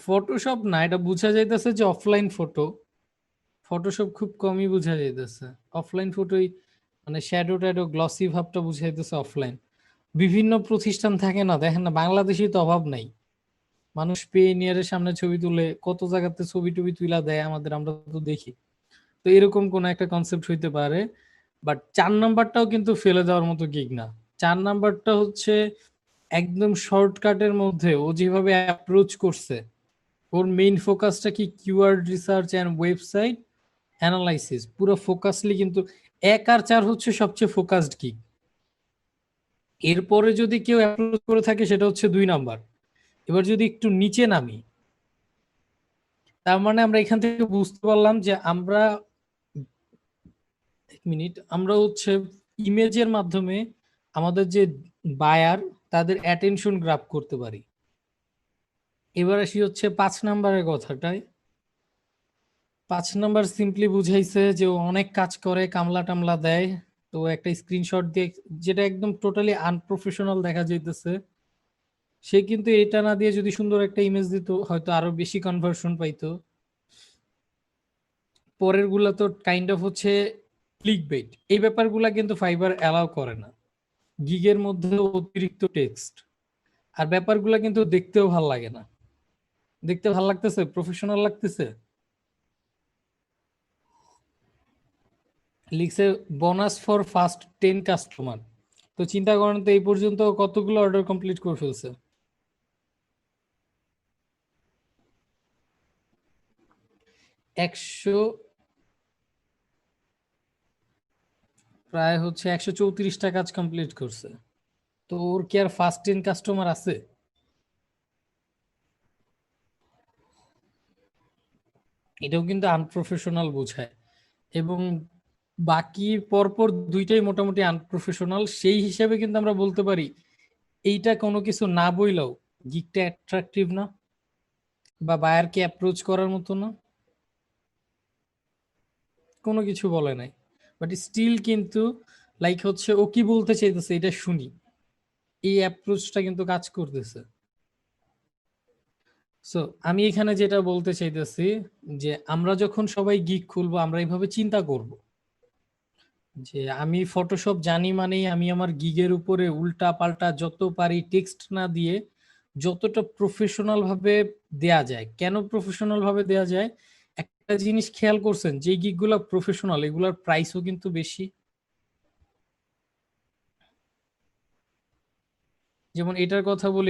ফটোশপ না, এটা বোঝা যাইতেছে যে অফলাইন ফটো। ফটোশপ খুব কমই বোঝা যাইতেছে। অফলাইন ফটোই মানে শ্যাডো ট্যাডো গ্লসি ভাবটা বুঝাইতেছে অফলাইন। বিভিন্ন প্রতিষ্ঠান থাকে না, দেখেন না বাংলাদেশি তো অভাব নাই। মানুষ পেনিয়ারের সামনে ছবি তুলে কত জায়গাতে ছবি টবি তুলা দেয় আমাদের, আমরা তো দেখি। তো এরকম কোন একটা কনসেপ্ট হইতে পারে। বাট 4 নাম্বারটাও কিন্তু ফেলে দেওয়ার মতো গিগ না। 4 নাম্বারটা হচ্ছে একদম শর্টকাটের মধ্যে ও যেভাবে অ্যাপ্রোচ করছে, ওর মেইন ফোকাসটা কি keyword research and website analysis, পুরো ফোকাসলি কিন্তু 1 আর 4 হচ্ছে সবচেয়ে ফোকাসড গিগ। এরপরে যদি কেউ অ্যাপ্রোচ করে থাকে সেটা হচ্ছে 2 নাম্বার। এবার যদি একটু নিচে নামি, তার মানে আমরা এখান থেকে বুঝতে পারলাম যে আমরা, 1 মিনিট, আমরা হচ্ছে ইমেজের মাধ্যমে আমাদের যে বায়ার তাদের অ্যাটেনশন গ্রাব করতে পারি। এবার আসি হচ্ছে 5 নাম্বারের কথাটায়। 5 নাম্বার সিম্পলি বুঝাইছে যে ও অনেক কাজ করে, কামলা টামলা দেয়। তো একটা স্ক্রিনশট দিয়ে, যেটা একদম টোটালি আনপ্রফেশনাল দেখা যাইতেছে, সে কিন্তু এটা না দিয়ে যদি সুন্দর একটা ইমেজ দিত হয়তো আরো বেশি কনভার্সন পাইতো। পরের গুলা তো কাইন্ড অফ হচ্ছে ক্লিক বেট। এই ব্যাপারগুলা কিন্তু ফাইবার অ্যালাউ করে না। গিগের মধ্যে অতিরিক্ত টেক্সট আর ব্যাপারগুলা কিন্তু দেখতেও ভাল লাগে না। দেখতে ভাল লাগতেছে, প্রফেশনাল লাগতেছে। লিখছে বোনাস ফর ফার্স্ট 10 কাস্টমার। তো চিন্তা করেন তো এই পর্যন্ত কতগুলো অর্ডার কমপ্লিট করে ফেলছে। 100, প্রায় হচ্ছে 134টা কাজ কমপ্লিট করছে। তো ওর কি আর ফার্স্ট 10 কাস্টমার আছে? এটাও কিন্তু আনপ্রফেশনাল বোঝায়। এবং বাকি পরপর দুইটাই মোটামুটি আনপ্রফেশনাল। সেই হিসাবে কিন্তু আমরা বলতে পারি এইটা কোনো কিছু না বইলেও গিকটা অ্যাট্রাকটিভ না, বা বায়ারকে অ্যাপ্রোচ করার মতো না। কোনো কিছু বলে নাই, বাট স্টিল কিন্তু লাইক হচ্ছে ও কি বলতে চাইতেছে এটা শুনি, এই অ্যাপ্রোচটা কিন্তু কাজ করতেছে। সো আমি এখানে যেটা বলতে চাইতেছি, যে আমরা যখন সবাই গিগ খুলবো আমরা এইভাবে চিন্তা করব, যে আমি ফটোশপ জানি মানেই আমি আমার গিগের উপরে উল্টা পাল্টা যত পারি টেক্সট না দিয়ে যতটা প্রফেশনাল ভাবে দেয়া যায়। কেন প্রফেশনাল ভাবে দেয়া যায়? একটা জিনিস খেয়াল করছেন, যে গিগ গুলা প্রফেশনাল এগুলার প্রাইসও কিন্তু বেশি। যেমন এটার কথা বলি,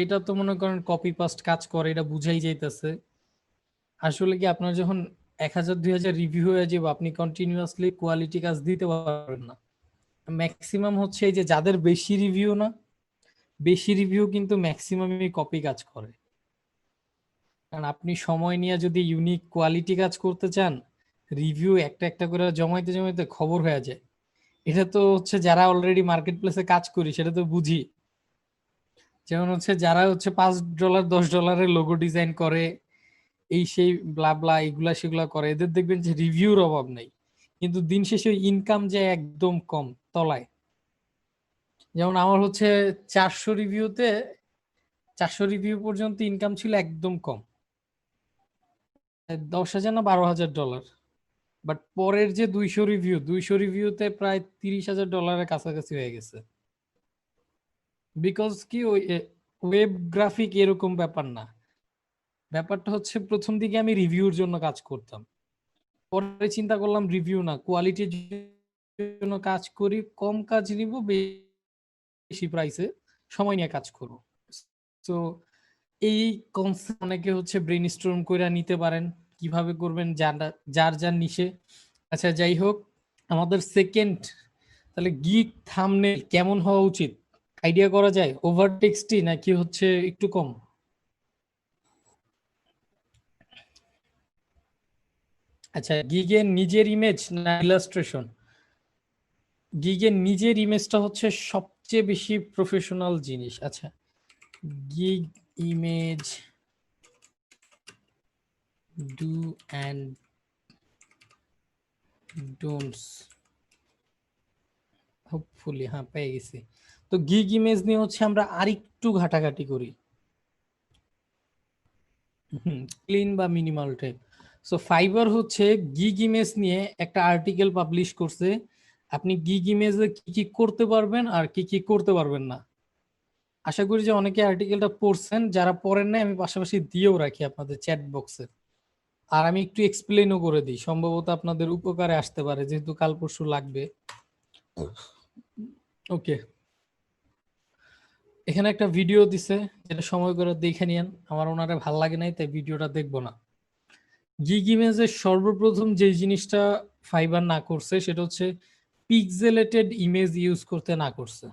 এটা তো মনে করেন কপি পাস্ট কাজ করে, এটা বুঝাই যাইতেছে। আসলে কি আপনার যখন 1000 2000 রিভিউ হয়ে যাবে, আপনি কন্টিনিউয়াসলি কোয়ালিটি কাজ দিতে পারবেন না। ম্যাক্সিমাম হচ্ছে এই যে যাদের বেশি রিভিউ না, বেশি রিভিউ কিন্তু ম্যাক্সিমামই কপি কাজ করে। কারণ আপনি সময় নিয়ে যদি ইউনিক কোয়ালিটি কাজ করতে চান, রিভিউ একটা একটা করে জমাইতে জমাইতে খবর হয়ে যায়। এটা তো হচ্ছে যারা অলরেডি মার্কেট প্লেসে কাজ করি সেটা তো বুঝি। যেমন হচ্ছে যারা হচ্ছে $5 $10 লোগো ডিজাইন করে, এই সেই ব্লা ব্লা এগুলা সেগুলা করে, এদের দেখবেন যে রিভিউর অভাব নেই, কিন্তু দিন শেষে ইনকাম যায় একদম কম তলায়। যেমন আমার হচ্ছে 400 রিভিউতে, 400 রিভিউ পর্যন্ত ইনকাম ছিল একদম কম, 10,000 না $12,000। বাট পরের যে 200 রিভিউ, 200 রিভিউতে প্রায় $30,000 কাছাকাছি হয়ে গেছে। বিকজ কি ওই ওয়েব গ্রাফিক এরকম ব্যাপার না। ব্যাপারটা হচ্ছে প্রথম দিকে আমি রিভিউর জন্য কাজ করতাম, পরে চিন্তা করলাম রিভিউ না, কোয়ালিটির জন্য কাজ করি, কম কাজ নিব, বেশি প্রাইসে সময় নিয়ে কাজ করব। তো এই কনসেপ্ট অনেকে হচ্ছে ব্রেইনস্টর্ম করে নিতে পারেন কিভাবে করবেন, যার যার নিশে। আচ্ছা যাই হোক, আমাদের সেকেন্ড, তাহলে গিগ থাম্বনেল কেমন হওয়া উচিত আইডিয়া করা যায়? ওভার টেক্সটি নাকি হচ্ছে একটু কম? আচ্ছা, গিগের নিজের ইমেজ না ইলাস্ট্রেশন? গিগের নিজের ইমেজটা হচ্ছে সবচেয়ে বেশি প্রফেশনাল জিনিস। আচ্ছা, gig image do and don'ts, hopefully হ্যাঁ পেয়ে গেছি। তো গিগ ইমেজ নিয়ে হচ্ছে আমরা আরেকটু ঘাটাঘাটি করি, ক্লিন বা মিনিমাল টাইপ। সো ফাইবার হচ্ছে গিগ ইমেজ নিয়ে একটা আর্টিকেল পাবলিশ করছে, আপনি গিগ ইমেজে কি কি করতে পারবেন আর কি কি করতে পারবেন না। আশা করি যে অনেকে আর্টিকেলটা পড়ছেন, যারা পড়েন নাই আমি পাশাপাশি দিয়েও রাখি আপনাদের চ্যাট বক্সে। আর আমি একটু এক্সপ্লেনও করে দিই, সম্ভবত আপনাদের উপকারে আসতে পারে, যেহেতু কাল পরশু লাগবে। ওকে, এখানে একটা ভিডিও দিছে, যেটা সময় করে দেখে নিয়েন। আমার ওনারে ভাল লাগে নাই তাই ভিডিওটা দেখবো না। গিগ ইমেজের সর্বপ্রথম যে জিনিসটা ফাইবার না করছে সেটা হচ্ছে পিক্সেলেটেড ইমেজ ইউজ করতে না করছে।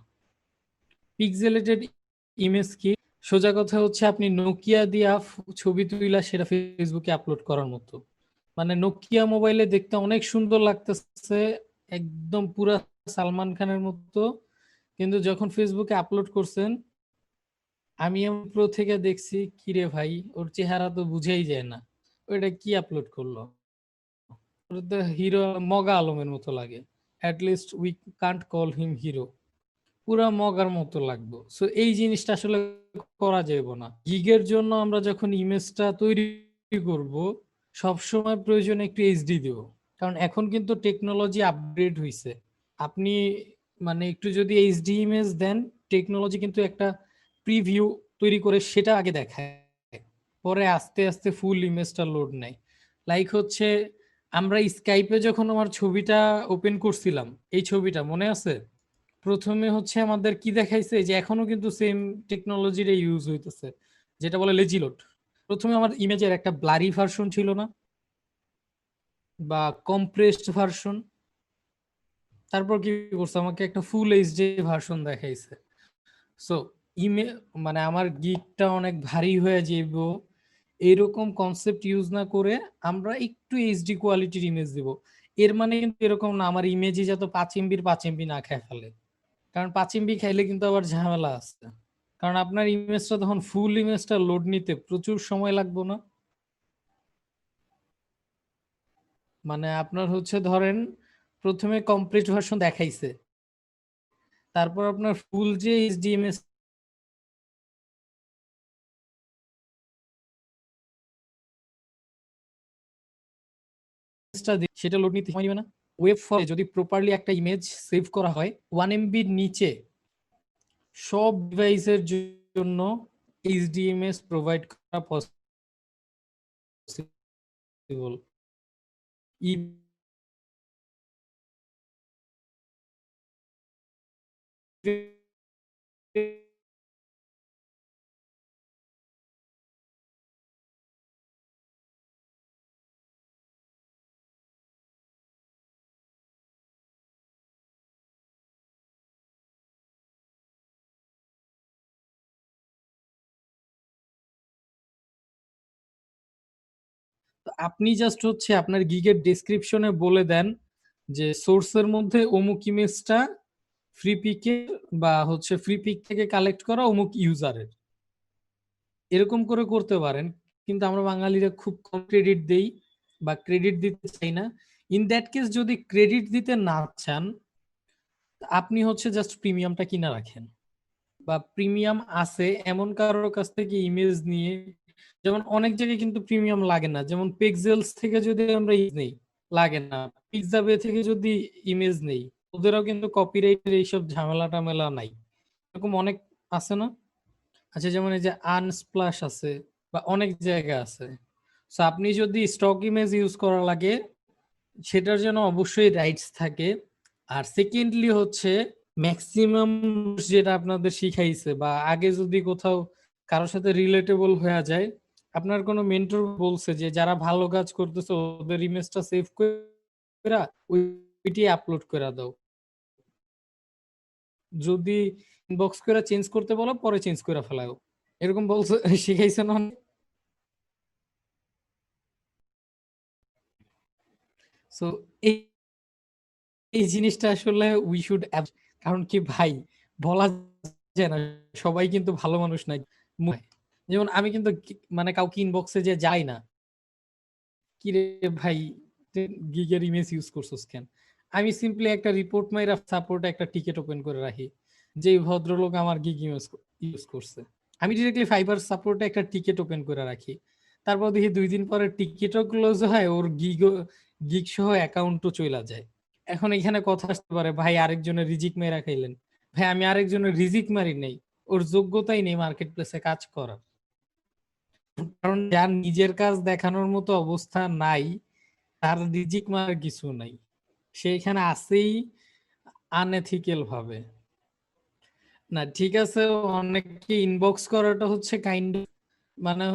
পিক্সেলেটেড ইমেজ কি? সোজা কথা হচ্ছে আপনি নোকিয়া দিয়া ছবি তুইলা সেটা ফেসবুকে আপলোড করার মতো। মানে নোকিয়া মোবাইলে দেখতে অনেক সুন্দর লাগতেছে, একদম পুরা সালমান খানের মতো, কিন্তু যখন ফেসবুকে আপলোড করছেন, আমি প্রো থেকে দেখছি কিরে ভাই, ওর চেহারা তো বুঝেই যায় না, ওইটা কি আপলোড করলো, ওটা তো হিরো মগা আলমের মতো লাগে। At least we can't call him hero, পুরা মগার মতো লাগবে। সো এই জিনিসটা আসলে করা যাবে না। গিগের জন্য আমরা যখন ইমেজটা তৈরি করব, সবসময় প্রয়োজন একটু এইচডি দেব, কারণ এখন কিন্তু টেকনোলজি আপগ্রেড হয়েছে। আপনি মানে একটু যদি এইচডি ইমেজ দেন, টেকনোলজি কিন্তু একটা প্রিভিউ তৈরি করে সেটা আগে দেখায়, পরে আস্তে আস্তে ফুল ইমেজটা লোড নেয়। লাইক হচ্ছে আমরা স্কাইপে যখন আমার ছবিটা ওপেন করছিলাম, এই ছবিটা মনে আছে, প্রথমে হচ্ছে আমাদের কি দেখাইছে, যে এখনো কিন্তু সেম টেকনোলজির ইউজ হইতেছে, যেটা বলে লেজিলোড। প্রথমে আমার ইমেজের একটা ব্লারি ভার্সন ছিল না, বা কম্প্রেসড ভার্সন, তারপর কি করছে, আমাকে একটা ফুল এইচডি ভার্সন দেখাইছে। সো ইমে মানে আমার গিকটা অনেক ভারী হয়ে যাইব, এরকম কনসেপ্ট ইউজ না করে আমরা একটু এইচডি কোয়ালিটির ইমেজ দিব। এর মানে কিন্তু এরকম না আমার ইমেজই যত 5 MB 5 MB না খেয়ে ফেলে, কারণ 5 MB খাইলে কিন্তু আবার ঝামেলা আছে। কারণ আপনার ইমেজটা তখন ফুল ইমেজটা লোড নিতে প্রচুর সময় লাগবে না? মানে আপনার হচ্ছে ধরেন প্রথমে কমপ্লিট ভার্সন দেখাইছে, তারপর আপনার ফুল যে এইচডি ইমেজটা সেটা লোড নিতে সময় নেবে না? ওয়েব ফর্মে যদি প্রপারলি একটা ইমেজ সেভ করা হয় 1 MB নিচে, সব ডিভাইসের জন্য এইচডি ইমেজ প্রোভাইড করা পসিবল। তো আপনি জাস্ট হচ্ছে আপনার গিগের ডেসক্রিপশনে বলে দেন যে সোর্সের মধ্যে অমুক ইমেজটা ফ্রি পিকে বা হচ্ছে ফ্রি পিক থেকে কালেক্ট করা অমুক ইউজারের, এরকম করে করতে পারেন। কিন্তু আমরা বাঙালিরা খুব কম ক্রেডিট দেই বা ক্রেডিট দিতে চাই না। ইন দ্যাট কেস যদি ক্রেডিট দিতে না চান, আপনি হচ্ছে জাস্ট প্রিমিয়ামটা কিনা রাখেন, বা প্রিমিয়াম আছে এমন কারোর কাছ থেকে ইমেজ নিয়ে, যেমন অনেক জায়গায় কিন্তু প্রিমিয়াম লাগে না, যেমন পিক্সেলস থেকে যদি আমরা নেই লাগে না, পিক্সাবে থেকে যদি ইমেজ নেই ওদেরও কিন্তু কপিরাইটের এইসব ঝামেলা টামেলা নাই, এরকম অনেক আছে না? আচ্ছা, যেমন এই যে আনস্প্লাশ আছে বা অনেক জায়গা আছে। সো আপনি যদি স্টক ইমেজ ইউজ করা লাগে সেটার জন্য অবশ্যই রাইটস থাকে। আর সেকেন্ডলি হচ্ছে ম্যাক্সিমাম যেটা আপনাদের শিখাইছে বা আগে যদি কোথাও কারোর সাথে রিলেটেবল হয়ে যায়, আপনার কোনো মেন্টর বলছে যে যারা ভালো কাজ করতেছে ওদের ইমেজটা সেভ করে ওইটি আপলোড করে দাও, যদি ইনবক্স করে চেঞ্জ করতে বলো পরে চেঞ্জ করে ফেলাও, এরকম বলছে শিখাইছে না? সো এই এই জিনিসটা আসলে উই শুড, কারণ কি ভাই, বলা যায় না সবাই কিন্তু ভালো মানুষ নাই। যেমন আমি কিন্তু মানে কাউকে ইনবক্সে যে যাই না, কি রে ভাই গিগের ইমেজ ইউজ করছস কেন, আমি সিম্পলি একটা রিপোর্ট মাইরা সাপোর্টে একটা টিকেট ওপেন করে রাখি যে এই ভদ্রলোক আমার গিগ ইউজ করছে। আমি ডিরেক্টলি ফাইবার সাপোর্টে একটা টিকেট ওপেন করে রাখি, তারপর দেখি 2 দিন পরে টিকেটও ক্লোজ হয়, ওর গিগ সহ অ্যাকাউন্টও চলে যায়। এখন এখানে কথা আসতে পারে ভাই আরেকজনের রিজিক মেরা খাইলেন, ভাই আমি আরেকজনের রিজিক মারি নেই, ওর যোগ্যতাই নেই মার্কেট প্লেসে কাজ করার। কারণ যার নিজের কাজ দেখানোর মতো অবস্থা নাই তার রিজিক মারার কিছু নাই, সে এখানে আসেই আনএথিক্যাল ভাবে। না ঠিক আছে, অনেককে ইনবক্স করাটা হচ্ছে কাইন্ড মানে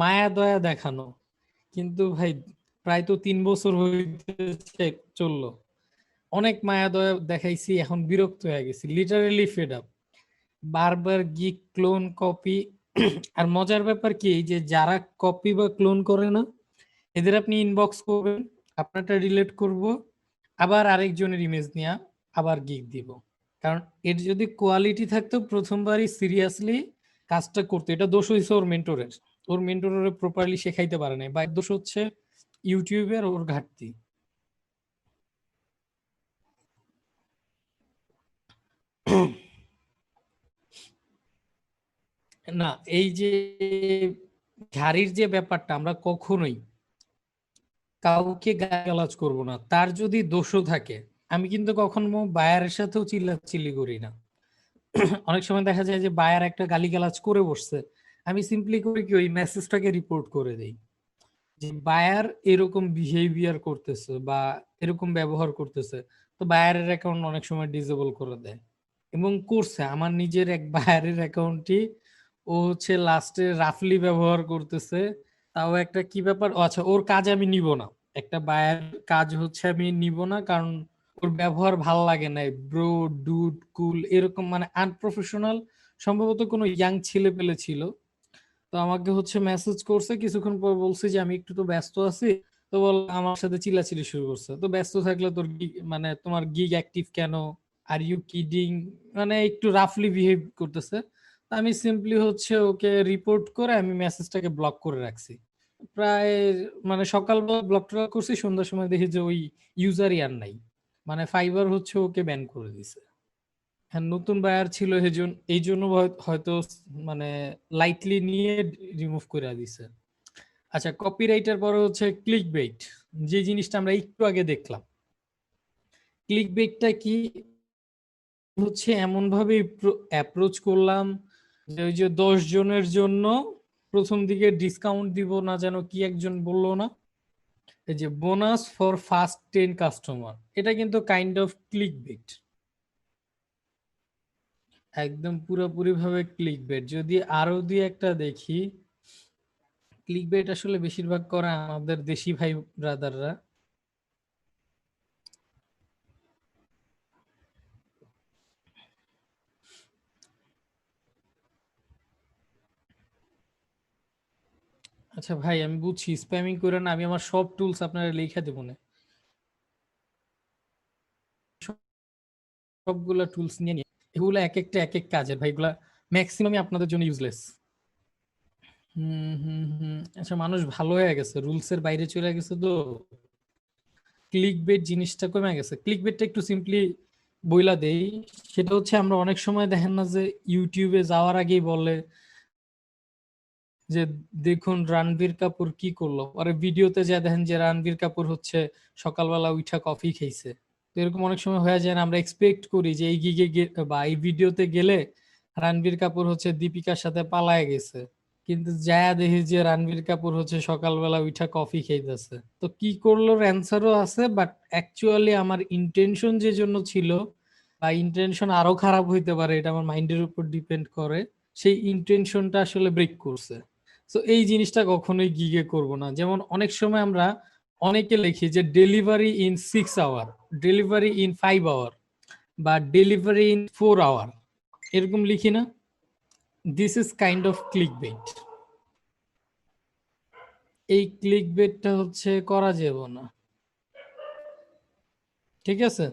মায়া দয়া দেখানো, কিন্তু ভাই প্রায় তো 3 বছর হইতে চললো, অনেক মায়া দয়া দেখাইছি, এখন বিরক্ত হয়ে গেছি, লিটারেলি ফেড আপ, বারবার গিক ক্লোন কপি। আর মজার ব্যাপার কি, এই যে যারা কপি বা ক্লোন করে না এদের আপনি ইনবক্স করবেন, আপনারটা রিলেট করব, আবার আরেকজনের ইমেজ নিয়ে আবার গিগ দিব। কারণ এর যদি কোয়ালিটি থাকতো প্রথমবারই সিরিয়াসলি কাজটা করতো, এটা দোষ হয়েছে ওর মেন্টরের, ওর মেন্টরের প্রপারলি শেখাইতে পারে নাই, বা এর দোষ হচ্ছে ইউটিউবের ওর ঘাটতি। না, এই যে ঝাড়ির যে ব্যাপারটা, আমরা কখনোই কাউকে গালাজ করব না, তার যদি দোষও থাকে। আমি কিন্তু কখনো বায়ারের সাথেও চিল্লাচিল্লি করি না। অনেক সময় দেখা যায় যে বায়ার একটা গালিগালাজ করে বসছে, আমি সিম্পলি করি কি ওই মেসেজটাকে রিপোর্ট করে দেই যে বায়ার এরকম বিহেভিয়ার করতেছে বা এরকম ব্যবহার করতেছে, তো বায়ারের অ্যাকাউন্ট অনেক সময় ডিসেবল করে দেয়। এবং করছে আমার নিজের এক বায়ারের অ্যাকাউন্টটি, ও হচ্ছে লাস্টে রাফলি ব্যবহার করতেছে। তাও একটা কি ব্যাপার, ও আচ্ছা ওর কাজ আমি নিব না, একটা বায়ার কাজ হচ্ছে আমি নিব না, কারণ ওর ব্যবহার ভাল লাগে না, ব্রো ডুড কুল এরকম মানে আনপ্রফেশনাল, সম্ভবত কোনো ইয়াং ছেলে পেলে ছিল। তো আমাকে হচ্ছে মেসেজ করছে, কিছুক্ষণ পর বলছে যে আমি একটু তো ব্যস্ত আছি, তো বল আমার সাথে চিল্লাচিল্লি শুরু করছে, তো ব্যস্ত থাকলে তোর মানে তোমার গিগ অ্যাক্টিভ কেন, আর ইউ কিডিং, মানে একটু রাফলি বিহেভ করতেছে। তো আমি সিম্পলি হচ্ছে ওকে রিপোর্ট করে আমি মেসেজটাকে ব্লক করে রাখছি। প্রায় মানে সকালবেলা ব্লক টক করছি, সন্ধ্যার সময় দেখি যে ওই ইউজারই আর নাই, মানে ফাইবার হচ্ছে ওকে ব্যান করে দিছে। হ্যাঁ, নতুন বায়ার ছিল এই জন্য হয়তো মানে লাইটলি নিয়ে রিমুভ করে দিছে। আচ্ছা, কপিরাইটের পরে হচ্ছে ক্লিক বেইট, যে জিনিসটা আমরা একটু আগে দেখলাম। ক্লিক বেইটটা কি হচ্ছে, এমন ভাবে অ্যাপ্রোচ করলাম যে ওই যে 10 জনের জন্য প্রথম দিকে ডিসকাউন্ট দিব না, যেন কি একজন বললো না, এই যে বোনাস ফর ফার্স্ট 10 কাস্টমার, এটা কিন্তু কাইন্ড অফ ক্লিক বেইট, একদম পুরোপুরি ভাবে ক্লিক বেট। যদি আরো দুই একটা দেখি, ক্লিক বেট আসলে বেশিরভাগ করে আমাদের দেশি ভাই ব্রাদাররা। আচ্ছা ভাই আমি বুঝছি, স্প্যামিং করে না, আমি আমার সব টুলস আপনারা লিখে দেবো না, সবগুলা টুলস নিয়ে নিয়ে এগুলো এক একটা এক এক কাজের ভাই, এগুলা ম্যাক্সিমামই আপনাদের জন্য ইউজলেস। আচ্ছা মানুষ ভালো হয়ে গেছে, রুলসের বাইরে চলে গেছে, তো ক্লিক বেট জিনিসটা কমে গেছে। ক্লিক বেটটা একটু সিম্পলি বইলা দেই, সেটা হচ্ছে আমরা অনেক সময় দেখেন না যে ইউটিউবে যাওয়ার আগেই বলে যে দেখুন রণবীর কাপুর কি করলো, আর ভিডিওতে যা দেখেন যে রণবীর কাপুর হচ্ছে সকালবেলা উঠা কফি খাইছে। তো এরকম অনেক সময় হয়ে যায় না, আমরা এক্সপেক্ট করি যে এই গিগে বা এই ভিডিওতে গেলে রণবীর কাপুর হচ্ছে দীপিকার সাথে পালায় গেছে, কিন্তু যায়া দেখি যে রণবীর কাপুর হচ্ছে সকালবেলা উঠা কফি খাইতেছে। তো কি করলো অ্যান্সারও আছে, বাট অ্যাকচুয়ালি আমার ইন্টেনশন যে জন্য ছিল, বা ইন্টেনশন আরো খারাপ হইতে পারে, এটা আমার মাইন্ডের উপর ডিপেন্ড করে, সেই ইন্টেনশনটা আসলে ব্রেক করছে। তো এই জিনিসটা কখনোই গিগে করব না। যেমন অনেক সময় আমরা অনেকে লিখি যে delivery in 6 hour, delivery in 5 hour, বা ডেলিভারি ইন 4 আওয়ার, এরকম লিখি না? This is kind of click bait. এই ক্লিক বেটটা হচ্ছে করা যাবে না, ঠিক আছে?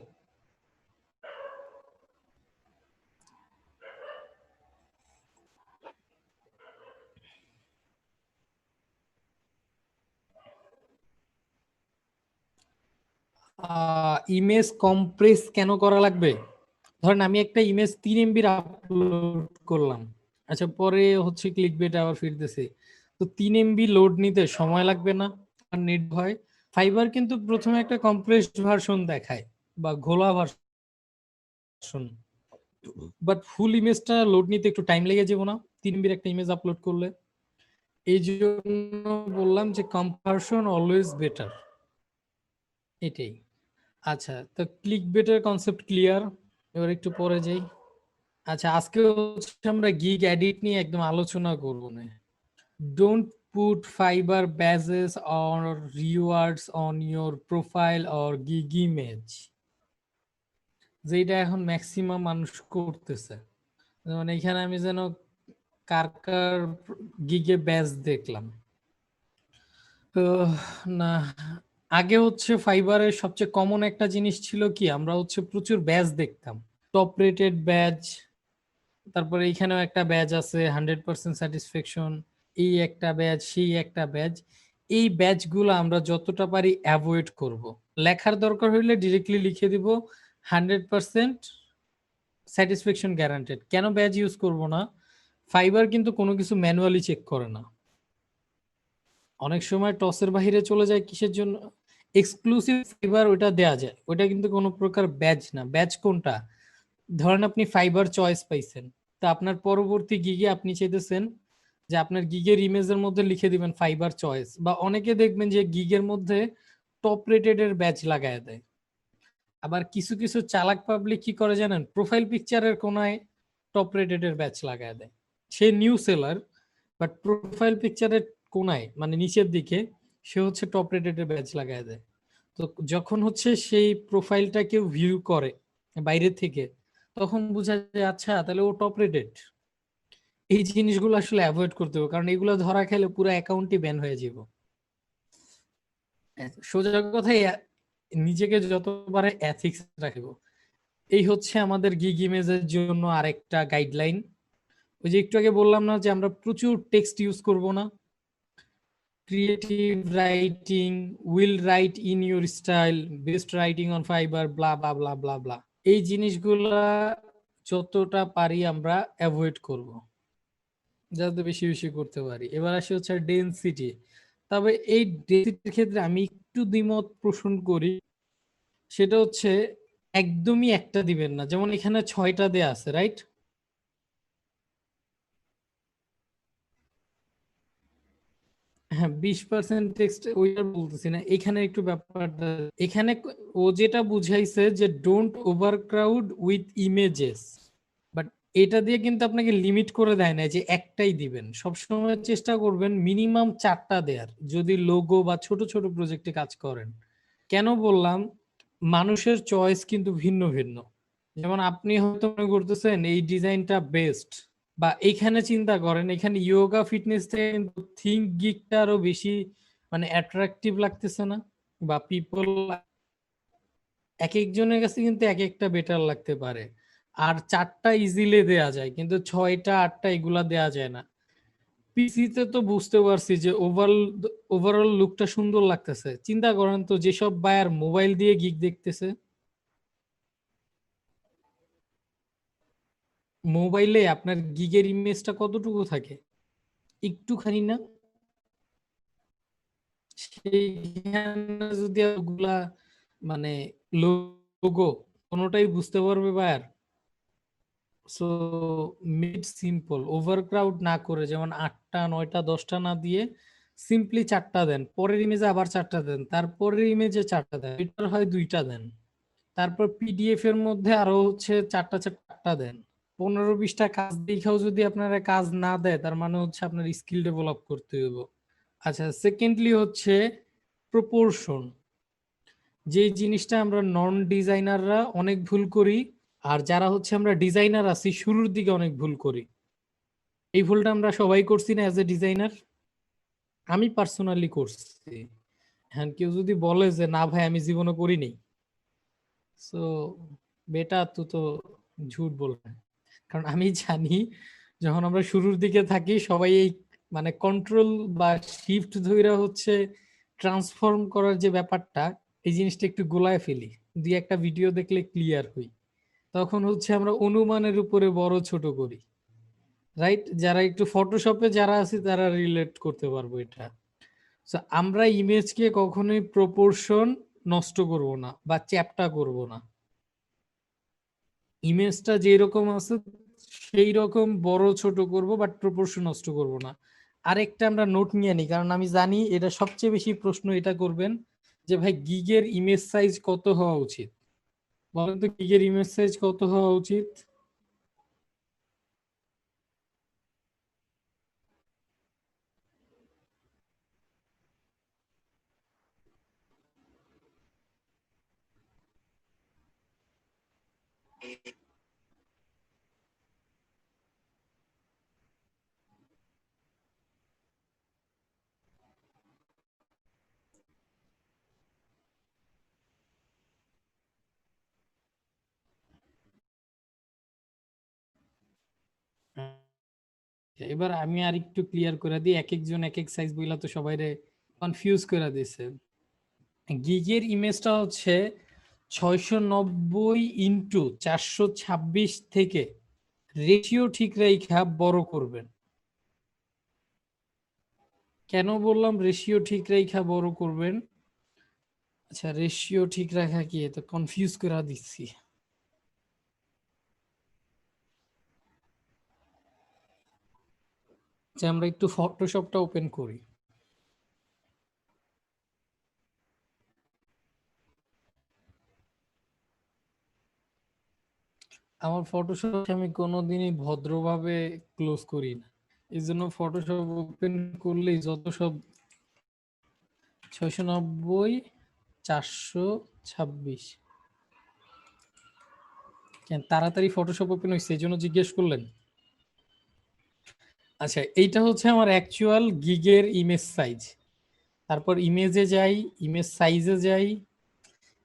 ইমেজ কম্প্রেস কেন করা লাগবে? ধরেন আমি একটা ইমেজ 3 MB আপলোড করলাম, আচ্ছা পরে হচ্ছে ক্লিক বেট আবার ফিরতেছি, তো 3 MB লোড নিতে সময় লাগবে না? আর নেট হয়। ফাইবার কিন্তু প্রথমে একটা কম্প্রেসড ভার্সন দেখায় বা ঘোলা ভার্সন, বাট ফুল ইমেজটা লোড নিতে একটু টাইম লেগে যাবে না 3 MB একটা ইমেজ আপলোড করলে? এই জন্য বললাম যে কম্পারশন অলওয়েজ বেটার, এটাই। আচ্ছা, তো ক্লিক বেটের কনসেপ্ট ক্লিয়ার, এবার একটু পরে যাই। আচ্ছা আজকে হচ্ছে আমরা গিগ এডিট নিয়ে একদম আলোচনা করব না। Don't put fibre badges or rewards on your profile or gig image, যেটা এখন ম্যাক্সিমাম মানুষ করতেছে। যেমন এখানে আমি যেন কার কার গিগে ব্যাজ দেখলাম, তো না, আগে হচ্ছে ফাইবারের সবচেয়ে কমন একটা জিনিস ছিল কি, আমরা হচ্ছে প্রচুর ব্যাজ দেখতাম, টপ রেটেড ব্যাজ, তারপরে এইখানেও একটা ব্যাজ আছে 100% স্যাটিসফ্যাকশন, এই একটা ব্যাজ, সেই একটা ব্যাজ। এই ব্যাজগুলো আমরা যতটা পারি অ্যাভয়েড করব। লেখার দরকার হইলে ডিরেক্টলি লিখে দিব 100% স্যাটিসফ্যাকশন গ্যারান্টেড। কেন ব্যাজ ইউজ করব না? ফাইবার কিন্তু কোনো কিছু ম্যানুয়ালি চেক করে না, অনেক সময় টসের বাহিরে চলে যায়, কিসের জন্য? এক্সক্লুসিভ ফাইবার ওটা দেয়া যায়, ওটা কিন্তু কোনো প্রকার ব্যাজ না। ব্যাজ কোনটা? ধরেন আপনি ফাইবার চয়েস পাইছেন, তা আপনার পরবর্তী গিগে আপনি চাইতেছেন যে আপনার গিগের ইমেজের মধ্যে লিখে দিবেন ফাইবার চয়েস, বা অনেকে দেখবেন যে গিগের মধ্যে টপ রেটেড এর ব্যাচ লাগায় দেয়। আবার কিছু কিছু চালাক পাবলিক কি করে জানেন, প্রোফাইল পিকচারের কোনায় টপ রেটেড এর ব্যাচ লাগায় দেয়। সে নিউ সেলার, বাট প্রোফাইল পিকচারের কোনায় মানে নিচের দিকে সে হচ্ছে টপ রেটেড এর ব্যাচ লাগায় দেয়। তো যখন হচ্ছে সেই প্রোফাইলটা কেউ ভিউ করে বাইরে থেকে, তখন বোঝা যায় আচ্ছা তাহলে ও টপ রেটেড। এই জিনিসগুলো আসলে অ্যাভয়েড করতে হবে, কারণ এগুলো ধরা খেলে পুরো অ্যাকাউন্টই ব্যান হয়ে যাব। সোজা কথাই, নিজেকে যত পারে এথিক্স রাখবো। এই হচ্ছে আমাদের গিগ ইমেজের জন্য আরেকটা গাইডলাইন। ওই যে একটু আগে বললাম না যে আমরা প্রচুর টেক্সট ইউজ করব না, creative writing, will write in your style, best writing on Fiverr, blah blah blah blah blah, এই জিনিসগুলা যতটা পারি আমরা অ্যাভয়েড করব, যাতে বেশি বেশি করতে পারি। এবার আসি হচ্ছে ডেনসিটি। তবে এই ডেনসিটির ক্ষেত্রে আমি একটু দ্বিমত পোষণ করি, সেটা হচ্ছে একদমই একটা দিবেন না। যেমন এখানে 6টা দেয়া আছে, রাইট? হ্যাঁ, 20% টেক্সট ওইটা বলতেছি না, এখানে একটু ব্যাপারটা, এখানে ও যেটা বুঝাইছে যে ডোন্ট ওভারক্রাউড উইথ ইমেজেস, বাট এটা দিয়ে কিন্তু আপনাকে লিমিট করে দেয় না যে একটাই দিবেন। সবসময় চেষ্টা করবেন মিনিমাম 4টা দেয়ার, যদি লোগো বা ছোট ছোট প্রজেক্টে কাজ করেন। কেন বললাম? মানুষের চয়েস কিন্তু ভিন্ন ভিন্ন। যেমন আপনি হয়তো মনে করতেছেন এই ডিজাইনটা বেস্ট, বা এখানে চিন্তা করেন, এখানে ইয়োগা ফিটনেস থেকে কিন্তু থিঙ্ক গিকটা আরো বেশি মানে অ্যাট্রাকটিভ লাগতেছে না? বা পিপল এক একজনের কাছে কিন্তু এক একটা বেটার লাগতে পারে। আর 4টা ইজিলি দেয়া যায়, কিন্তু 6টা 8টা এগুলা দেয়া যায় না। পিসিতে তো বুঝতে পারছি যে ওভারঅল লুকটা সুন্দর লাগতেছে। চিন্তা করেন তো, যেসব বায়ার মোবাইল দিয়ে গিগ দেখতেছে, মোবাইলে আপনার গিগের ইমেজটা কতটুকু থাকে? একটুখানি না? সেইখানে যদি ওগুলা মানে লোগো কোনোটাই বুঝতে পারবে বায়ার। সো মেড সিম্পল, ওভারক্রাউড না করে, যেমন 8টা 9টা 10টা না দিয়ে সিম্পলি 4টা দেন, পরের ইমেজে আবার 4টা দেন, তারপরের ইমেজে 4টা দেন, এটার হয় 2টা দেন, তারপর পিডিএফ এর মধ্যে আরো হচ্ছে 4টা 4টা দেন। 15-20টা কাজ দেখাও যদি আপনারা কাজ না দেয়, তার মানে হচ্ছে আপনার স্কিল ডেভেলপ করতে হবে। আচ্ছা, সেকেন্ডলি হচ্ছে প্রপোর্শন, যে জিনিসটা আমরা নন ডিজাইনাররা অনেক ভুল করি, আর যারা হচ্ছে আমরা ডিজাইনার আছি শুরুর দিকে অনেক ভুল করি। এই ভুলটা আমরা সবাই করছি না অ্যাজ এ ডিজাইনার? আমি পার্সোনালি করছি। হ্যাঁ, কেউ যদি বলে যে না ভাই আমি জীবনে করিনি, সো বেটা তো তো ঝুট বলবে। কারণ আমি জানি, যখন আমরা শুরুর দিকে থাকি সবাই এই মানে কন্ট্রোল বা শিফট ধইরা হচ্ছে ট্রান্সফর্ম করার যে ব্যাপারটা, এই জিনিসটা একটু গোলায় ফেলি, দুই একটা ভিডিও দেখলে ক্লিয়ার হই। তখন হচ্ছে আমরা অনুমানের উপরে বড় ছোট করি, রাইট? যারা একটু ফটোশপে যারা আছে তারা রিলেট করতে পারবো এটা। So, আমরা ইমেজকে কখনোই প্রপোর্শন নষ্ট করব না বা চ্যাপ্টা করব না। ইমেজটা যেরকম আছে সেই রকম বড় ছোট করব, বাট প্রপোর্শন নষ্ট করব না। আরেকটা আমরা নোট নিয়ে নিই, কারণ আমি জানি এটা সবচেয়ে বেশি প্রশ্ন এটা করবেন যে ভাই গিগের ইমেজ সাইজ কত হওয়া উচিত? বলেন তো, গিগের ইমেজ সাইজ কত হওয়া উচিত? এবার আমি আর একটু ক্লিয়ার করে দিই, এক একজন এক এক সাইজ বইলা তো সবাইরে কনফিউজ করে দিছে। গিগের ইমেজটা হচ্ছে 690x426 থেকে রেশিও ঠিক রেখা বড় করবেন। কেন বললাম রেশিও ঠিক রেখা বড় করবেন? আচ্ছা, রেশিও ঠিক রাখা কি, তো কনফিউজ করে দিচ্ছি। যে আমরা একটু ফটোশপটা ওপেন করি। আমার ফটোশপ আমি কোনোদিনই ভদ্রভাবে ক্লোজ করি না, এই জন্য ফটোশপ ওপেন করলেই যত সব 690x426। কেন তাড়াতাড়ি ফটোশপ ওপেন হয়েছে এই জন্য জিজ্ঞেস করলেন? আচ্ছা, এইটা হচ্ছে আমার অ্যাকচুয়াল গিগের ইমেজ সাইজ। তারপর ইমেজে যাই, ইমেজ সাইজে যাই,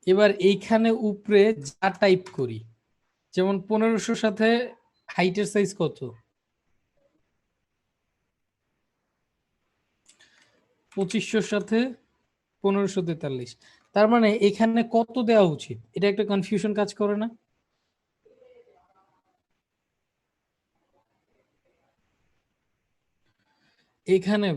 এবার এইখানে উপরে যা টাইপ করি, যেমন 1500 সাথে হাইটের সাইজ কত? 2500 সাথে 1543। তার মানে এখানে কত দেওয়া উচিত, এটা একটা কনফিউশন কাজ করে না? এখানে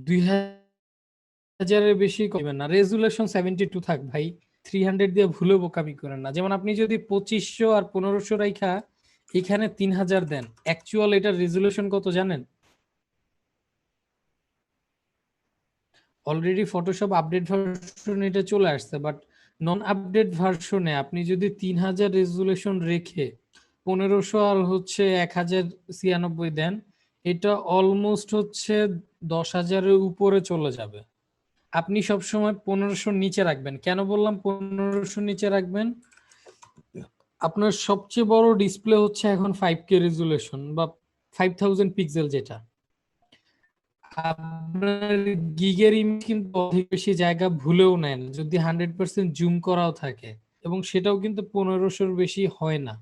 2000-এর বেশি করবেন না, রেজুলেশন 72 থাক ভাই, 300 দিয়ে ভুলে বোকামি করেন না। যেমন আপনি যদি 2500 আর 1500 রাইখা এখানে 3000 দেন, অ্যাকচুয়াল এটার রেজুলেশন কত জানেন? অলরেডি ফটোশপ আপডেট ভার্সন এটা চলে আসছে, বাট নন আপডেট ভার্সনে আপনি যদি 3000 রেজুলেশন রেখে 1500 আর হচ্ছে 1096 দেন, এটা অলমোস্ট হচ্ছে 10,000-এর উপরে চলে যাবে। আপনি সবসময় 1500 নিচে রাখবেন। কেন বললাম 1500 নিচে রাখবেন? আপনার সবচেয়ে বড় ডিসপ্লে হচ্ছে এখন 5K রেজুলেশন বা 5000 পিক্সেল যেটা, আপনার গিগের ইমেজ কিন্তু অধিক বেশি জায়গা ভুলেও নেন যদি 100% জুম করাও থাকে, এবং সেটাও কিন্তু 1500-র বেশি হয় না।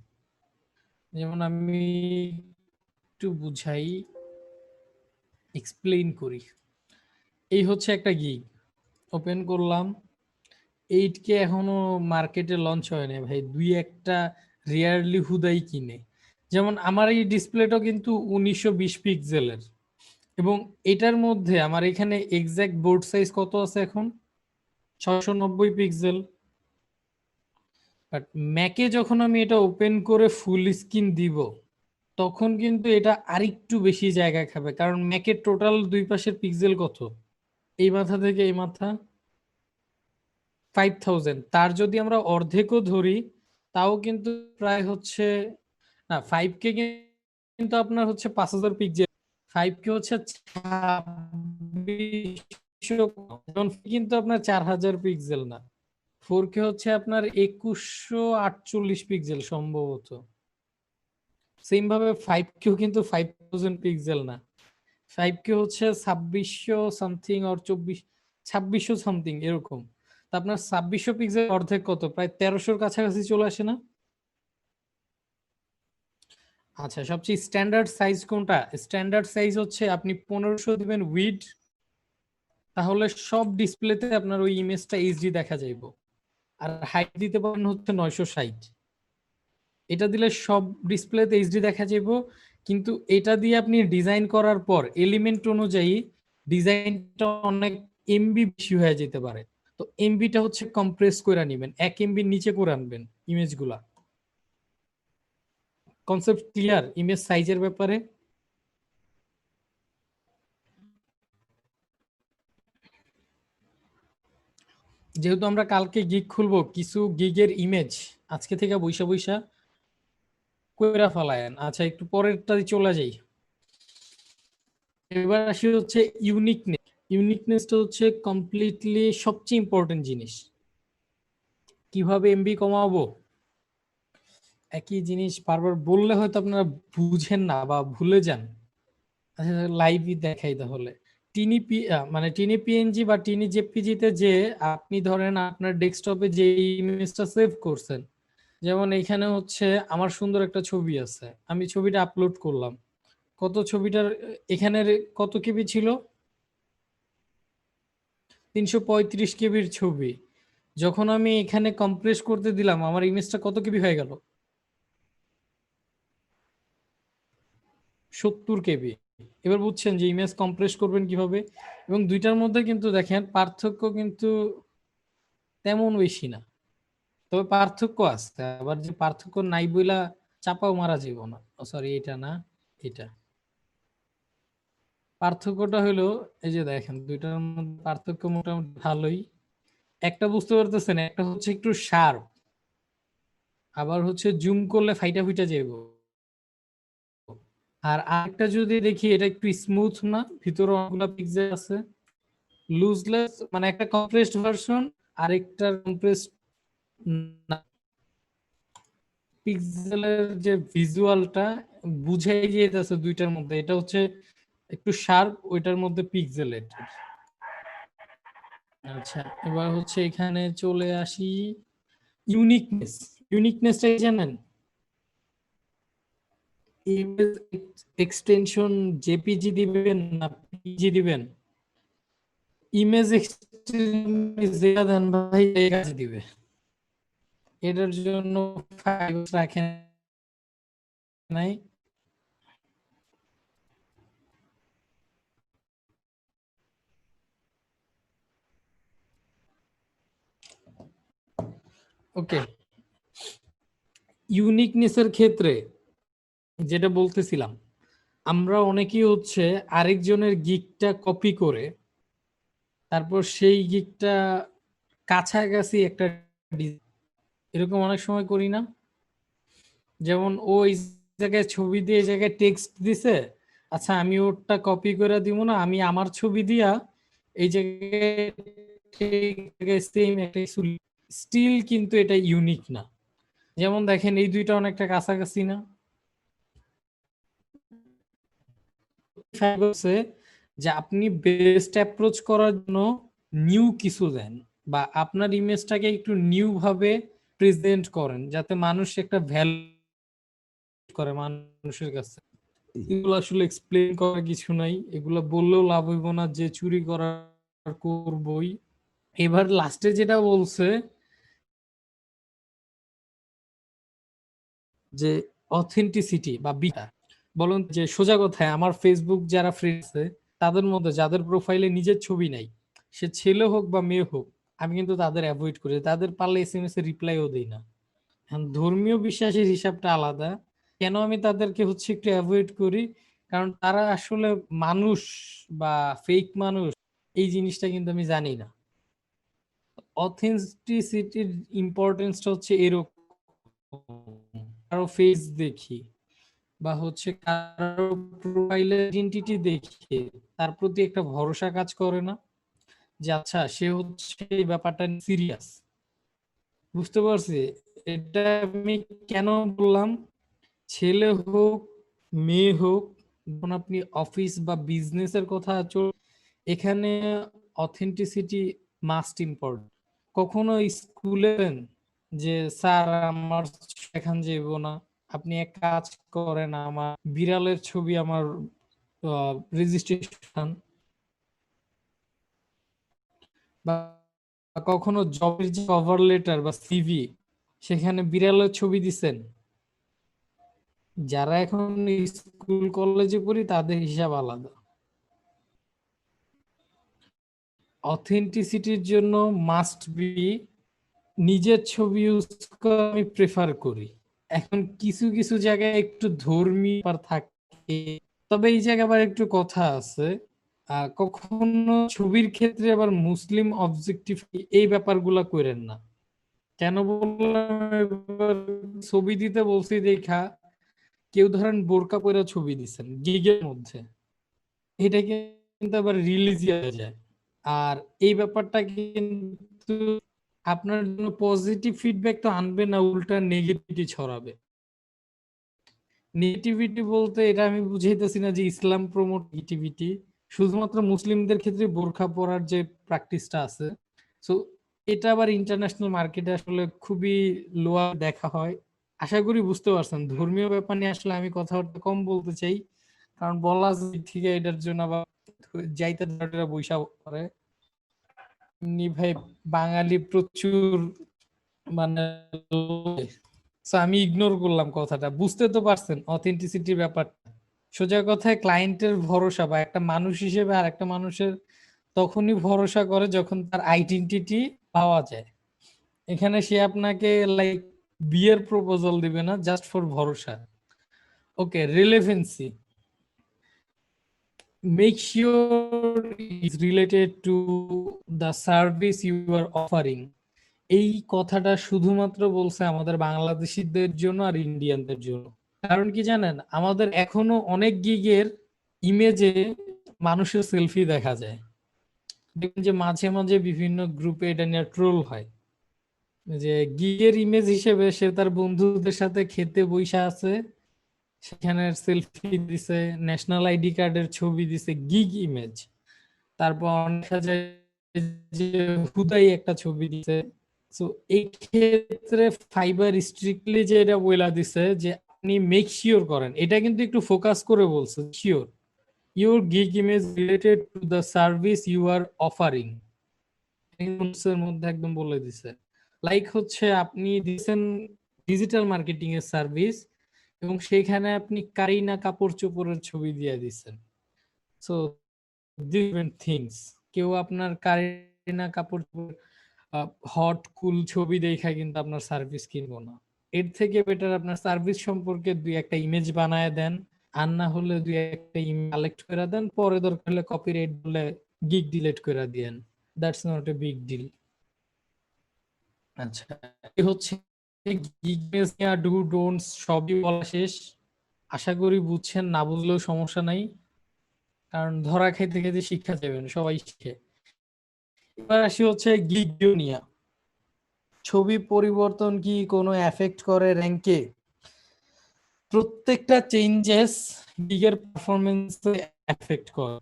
যেমন আমি একটু বুঝাই, এক্সপ্লেইন করি। এই হচ্ছে একটা গিগ, ওপেন করলাম। 8K এখনো মার্কেটে লঞ্চ হয় না ভাই, দুই একটা রিয়ারলি হুদাই কিনে। যেমন আমার এই ডিসপ্লেটাও কিন্তু 1920 পিক্সেলের, এবং এটার মধ্যে আমার এখানে এক্সাক্ট বোর্ড সাইজ কত আছে এখন, 690 পিক্সেল। বাট ম্যাকে যখন আমি এটা ওপেন করে ফুল স্ক্রিন দিব, তখন কিন্তু এটা আরেকটু বেশি জায়গা খাবে, কারণ ম্যাকের টোটাল দুই পাশের পিক্সেল কত, এই মাথা থেকে এই মাথা 5000, তার যদি আমরা অর্ধেকও ধরি তাও কিন্তু প্রায় হচ্ছে, না 5K কিন্তু আপনার হচ্ছে 5000 পিক্সেল, 5K হচ্ছে 2600, কিন্তু আপনার 4000 পিক্সেল না, 4K হচ্ছে আপনার 2148 পিক্সেল সম্ভবত। সেম ভাবে 5K কিন্তু 5000 পিক্সেল না, 5K হচ্ছে 2600 সামথিং আর 2600 সামথিং এরকম। তা আপনার 2600 পিক্সেল অর্ধেক কত, প্রায় 1300-র কাছাকাছি চলে আসে না? আচ্ছা, সবচেয়ে স্ট্যান্ডার্ড সাইজ কোনটা? স্ট্যান্ডার্ড সাইজ হচ্ছে আপনি 1500 দিবেন উইড, তাহলে সব ডিসপ্লেতে আপনার ওই ইমেজটা এইচডি দেখা যাইব। আর হাইট দিতে পারেন হচ্ছে 960, এটা দিলে সব ডিসপ্লেতে এইচডি দেখা যাইব। কিন্তু এটা দিয়ে আপনি ডিজাইন করার পর এলিমেন্ট অনুযায়ী ডিজাইনটা অনেক এমবি বেশি হয়ে যেতে পারে। তো এমবিটা হচ্ছে কম্প্রেস করে নেবেন, 1 MB নিচে করে আনবেন ইমেজগুলা। কনসেপ্ট ক্লিয়ার ইমেজ সাইজের ব্যাপারে? যেহেতু আমরা কালকে গিগ খুলবো, কিছু গিগের ইমেজ আজকে থেকে বৈশা বৈশা কইরা ফেলায়েন। আচ্ছা, একটু পরেরটা চলে যাই। এবার আসি হচ্ছে ইউনিকনেস। ইউনিকনেসটা হচ্ছে কমপ্লিটলি সবচেয়ে ইম্পর্টেন্ট জিনিস। কিভাবে এমবি কমাবো? একই জিনিস বারবার বললে হয়তো আপনারা বুঝেন না বা ভুলে যান। আচ্ছা, লাইভই দেখাই তাহলে। মানে টিনি পিএনজি বা টিনি জেপিজিতে যে আপনি ধরেন আপনার ডেস্কটপে যে ইমেজটা সেভ করছেন, যেমন এখানে হচ্ছে আমার সুন্দর একটা ছবি আছে, আমি ছবিটা আপলোড করলাম। কত ছবিটার এখানে কত কেবি ছিল? 335 কেবির ছবি। যখন আমি এখানে কম্প্রেস করতে দিলাম, আমার ইমেজটা কত কেবি হয়ে গেল? 70 কেবি। এবার বুঝছেন যে ইমেজ কম্প্রেস করবেন কিভাবে। এবং দুইটার মধ্যে কিন্তু দেখেন পার্থক্য কিন্তু তেমন বেশি না, তবে পার্থক্য আছে। আবার যে পার্থক্য নাই বইলা চাপাও মারা যাব না। সরি, এটা না, এটা। পার্থক্যটা হলো, এই যে দেখেন দুইটার মধ্যে পার্থক্য মোটামুটি ভালোই। একটা বুঝতে পারতেছেন, একটা হচ্ছে একটু শার্প, আবার হচ্ছে জুম করলে ফাইটা ফুইটা যাইব। আর আরেকটা যদি দেখি, এটা একটু স্মুথ না, ভিতরে অনেকগুলো পিক্সেল আছে। লুজলেস মানে একটা কম্প্রেসড ভার্সন, আরেকটার কম্প্রেসড না। পিক্সেলের যে ভিজুয়ালটা বুঝাই যেতেছে দুইটার মধ্যে, এটা হচ্ছে একটু শার্প, ওইটার মধ্যে পিক্সেলেট। আচ্ছা, এবার হচ্ছে এখানে চলে আসি ইউনিকনেস। ইউনিকনেসটা জানেন? ইমেজ এক্সটেনশন জেপিজি দিবেন না পিজি দিবেন? ইমেজ এক্সটেনশন যেটা দেন ভাই, এই কাজ দিবে। এটার জন্য ফাইল রাখেন নাই। ওকে, ইউনিকনেসের ক্ষেত্রে যেটা বলতেছিলাম, আমরা অনেকেই হচ্ছে আরেকজনের গিকটা কপি করে তারপর সেই গিকটা কাছাকাছি একটা এরকম অনেক সময় করি না? যেমন ওই জায়গায় ছবি দিয়ে এই জায়গায় টেক্সট দিছে, আচ্ছা আমি ওরটা কপি করে দিব না, আমি আমার ছবি দিয়া এই জায়গায় সেম একটা স্টিল, কিন্তু এটা ইউনিক না। যেমন দেখেন এই দুইটা অনেকটা কাছাকাছি না? বলছে যে আপনি বেস্ট অ্যাপ্রোচ করার জন্য নিউ কিছু দেন বা আপনার ইমেজটাকে একটু নিউ ভাবে প্রেজেন্ট করেন যাতে মানুষ একটা ভ্যালু করে মানুষের কাছে। এগুলো আসলে এক্সপ্লেন করার কিছু নাই, এগুলো বললেও লাভ হইব না, যে চুরি করার করবই। এবার লাস্টে যেটা বলছে যে অথেন্টিসিটি বা বিটা, বলুন যে সোজা কথায় আমার ফেসবুক যারা ফ্রেন্ড আছে তাদের মধ্যে যাদের প্রোফাইলে নিজের ছবি নাই, সে ছেলে হোক বা মেয়ে হোক, আমি কিন্তু তাদের অ্যাভয়েড করি, তাদের পারলে এসএমএস এর রিপ্লাইও দিই না। এখন ধর্মীয় বিশ্বাসের হিসাবটা আলাদা। কেন আমি তাদেরকে হচ্ছে একটু অ্যাভয়েড করি, কারণ তারা আসলে মানুষ বা ফেক মানুষ এই জিনিসটা কিন্তু আমি জানি না। অথেন্টিসিটির ইম্পর্টেন্সটা হচ্ছে এরকম, কারো ফেস দেখি বা হচ্ছে কারো প্রোফাইলের আইডেন্টিটি দেখে তার প্রতি একটা ভরসা কাজ করে না, যে আচ্ছা সে হচ্ছে এই ব্যাপারটা সিরিয়াস। বুঝতে পারছি। এটা আমি কেন বললাম, ছেলে হোক মেয়ে হোক, যখন আপনি অফিস বা বিজনেসের কথা এখানে অথেন্টিসিটি মাস্ট ইম্পর্টেন্ট। কখনো স্কুলে যে স্যার আমার সেখান যাইব না, আপনি এক কাজ করেন আমার বিড়ালের ছবি আমার রেজিস্ট্রেশন, বা কখনো জবের যে কভার লেটার বা সিভি সেখানে বিড়ালের ছবি দিছেন। যারা এখন স্কুল কলেজে পড়ি তাদের হিসাব আলাদা। অথেন্টিসিটির জন্য মাস্ট বি নিজের ছবি ইউজ করা আমি প্রেফার করি। এখন কিছু কিছু জায়গায় একটু ধর্মী ব্যাপার থাকে, তবে এই জায়গায় আবার একটু কথা আছে, কখনো ছবির ক্ষেত্রে আবার মুসলিম অবজেক্টিভ এই ব্যাপারগুলা করেন না। কেন বললাম, এবার ছবি দিতে বলছি দেখা কেউ ধরেন বোরকা পরে ছবি দিচ্ছেন গিগের মধ্যে, এটা কিন্তু আবার রিলিজিয়াস যায়। আর এই ব্যাপারটা কিন্তু আপনার জন্য পজিটিভ ফিডব্যাক তো আনবে না, উল্টা নেগেটিভিটি ছড়াবে। নেগেটিভিটি বলতে এটা আমি বুঝাইতেছি না যে ইসলাম প্রমোট নেগেটিভিটি, শুধুমাত্র মুসলিমদের ক্ষেত্রে বোরখা পরার যে প্র্যাকটিসটা আছে, সো এটা আবার ইন্টারন্যাশনাল মার্কেটে আসলে খুবই লোয়া দেখা হয়। আশা করি বুঝতে পারছেন। ধর্মীয় ব্যাপার নিয়ে আসলে আমি কথাবার্তা কম বলতে চাই, কারণ বলা ঠিক এটার জন্য আবার যাইতে বৈশা করে। এমনি ভাই বাঙালি প্রচুর মানে, so আমি ইগনোর করলাম কথাটা। বুঝতে তো পারছেন অথেন্টিসিটির ব্যাপারটা। সোজা কথায় ক্লায়েন্টের ভরসা বা একটা মানুষ হিসেবে আর একটা মানুষের তখনই ভরসা করে যখন তার আইডেন্টিটি পাওয়া যায়। এখানে সে আপনাকে লাইক বিয়ের প্রপোজাল দিবে না জাস্ট ফর ভরসা। ওকে, relevancy, make sure is related to the service you are offering। এই কথাটা শুধুমাত্র বলছে আমাদের বাংলাদেশিদের জন্য আর ইন্ডিয়ানদের জন্য। কারণ কি জানেন, আমাদের এখনো অনেক গিগের ইমেজে মানুষের সেলফি দেখা যায়। দেখবেন যে মাঝে মাঝে বিভিন্ন গ্রুপে এটা নিয়ে ট্রোল হয়, যে গিগের ইমেজ হিসেবে সে তার বন্ধুদের সাথে খেতে বইসা আছে, সেখানে সেলফি দিছে, ন্যাশনাল আইডি কার্ডের ছবি দিছে, গিগ ইমেজ। তারপর দেখা যায় যে হুদাই একটা ছবি দিছে। তো এই ক্ষেত্রে ফাইবার স্ট্রিক্টলি যে এটা বইলা দিছে যে আপনি মেক শিওর করেন, এটা কিন্তু একটু ফোকাস করে বলছে, sure your gig image related to the service you are offering, এর মধ্যে একদম বলে দিছে। লাইক হচ্ছে আপনি দিছেন ডিজিটাল মার্কেটিং এর সার্ভিস এবং সেখানে আপনি কারিনা কাপড় চোপড়ের ছবি দিয়ে দিচ্ছেন। So different things. কেউ আপনার কারিনা কাপড় হট কুল ছবি দেখা কিন্তু আপনার সার্ভিস কিনবো না। এর থেকে বেটার আপনার সার্ভিস সম্পর্কে দুই একটা ইমেজ বানায় দেন, আর না হলে দুই একটা ইমেজ কালেক্ট করে দেন, পরে দরকার হলে কপিরাইট বলে গিগ ডিলিট করে দিয়েন, that's not a big deal. আচ্ছা, এই হচ্ছে গিগনেস নিয়ে ডু ডোন্টস সবই বলা শেষ। আশা করি বুঝছেন, না বুঝলেও সমস্যা নাই, কারণ ধরা খাইতে খাইতে শিক্ষা যাবেন সবাই শিখে। এবার আসি হচ্ছে গিগিওনিয়া। ছবি পরিবর্তন কি কোনো এফেক্ট করে র্যাঙ্কে? প্রত্যেকটা চেঞ্জেস গিগের পারফরমেন্সে এফেক্ট করে।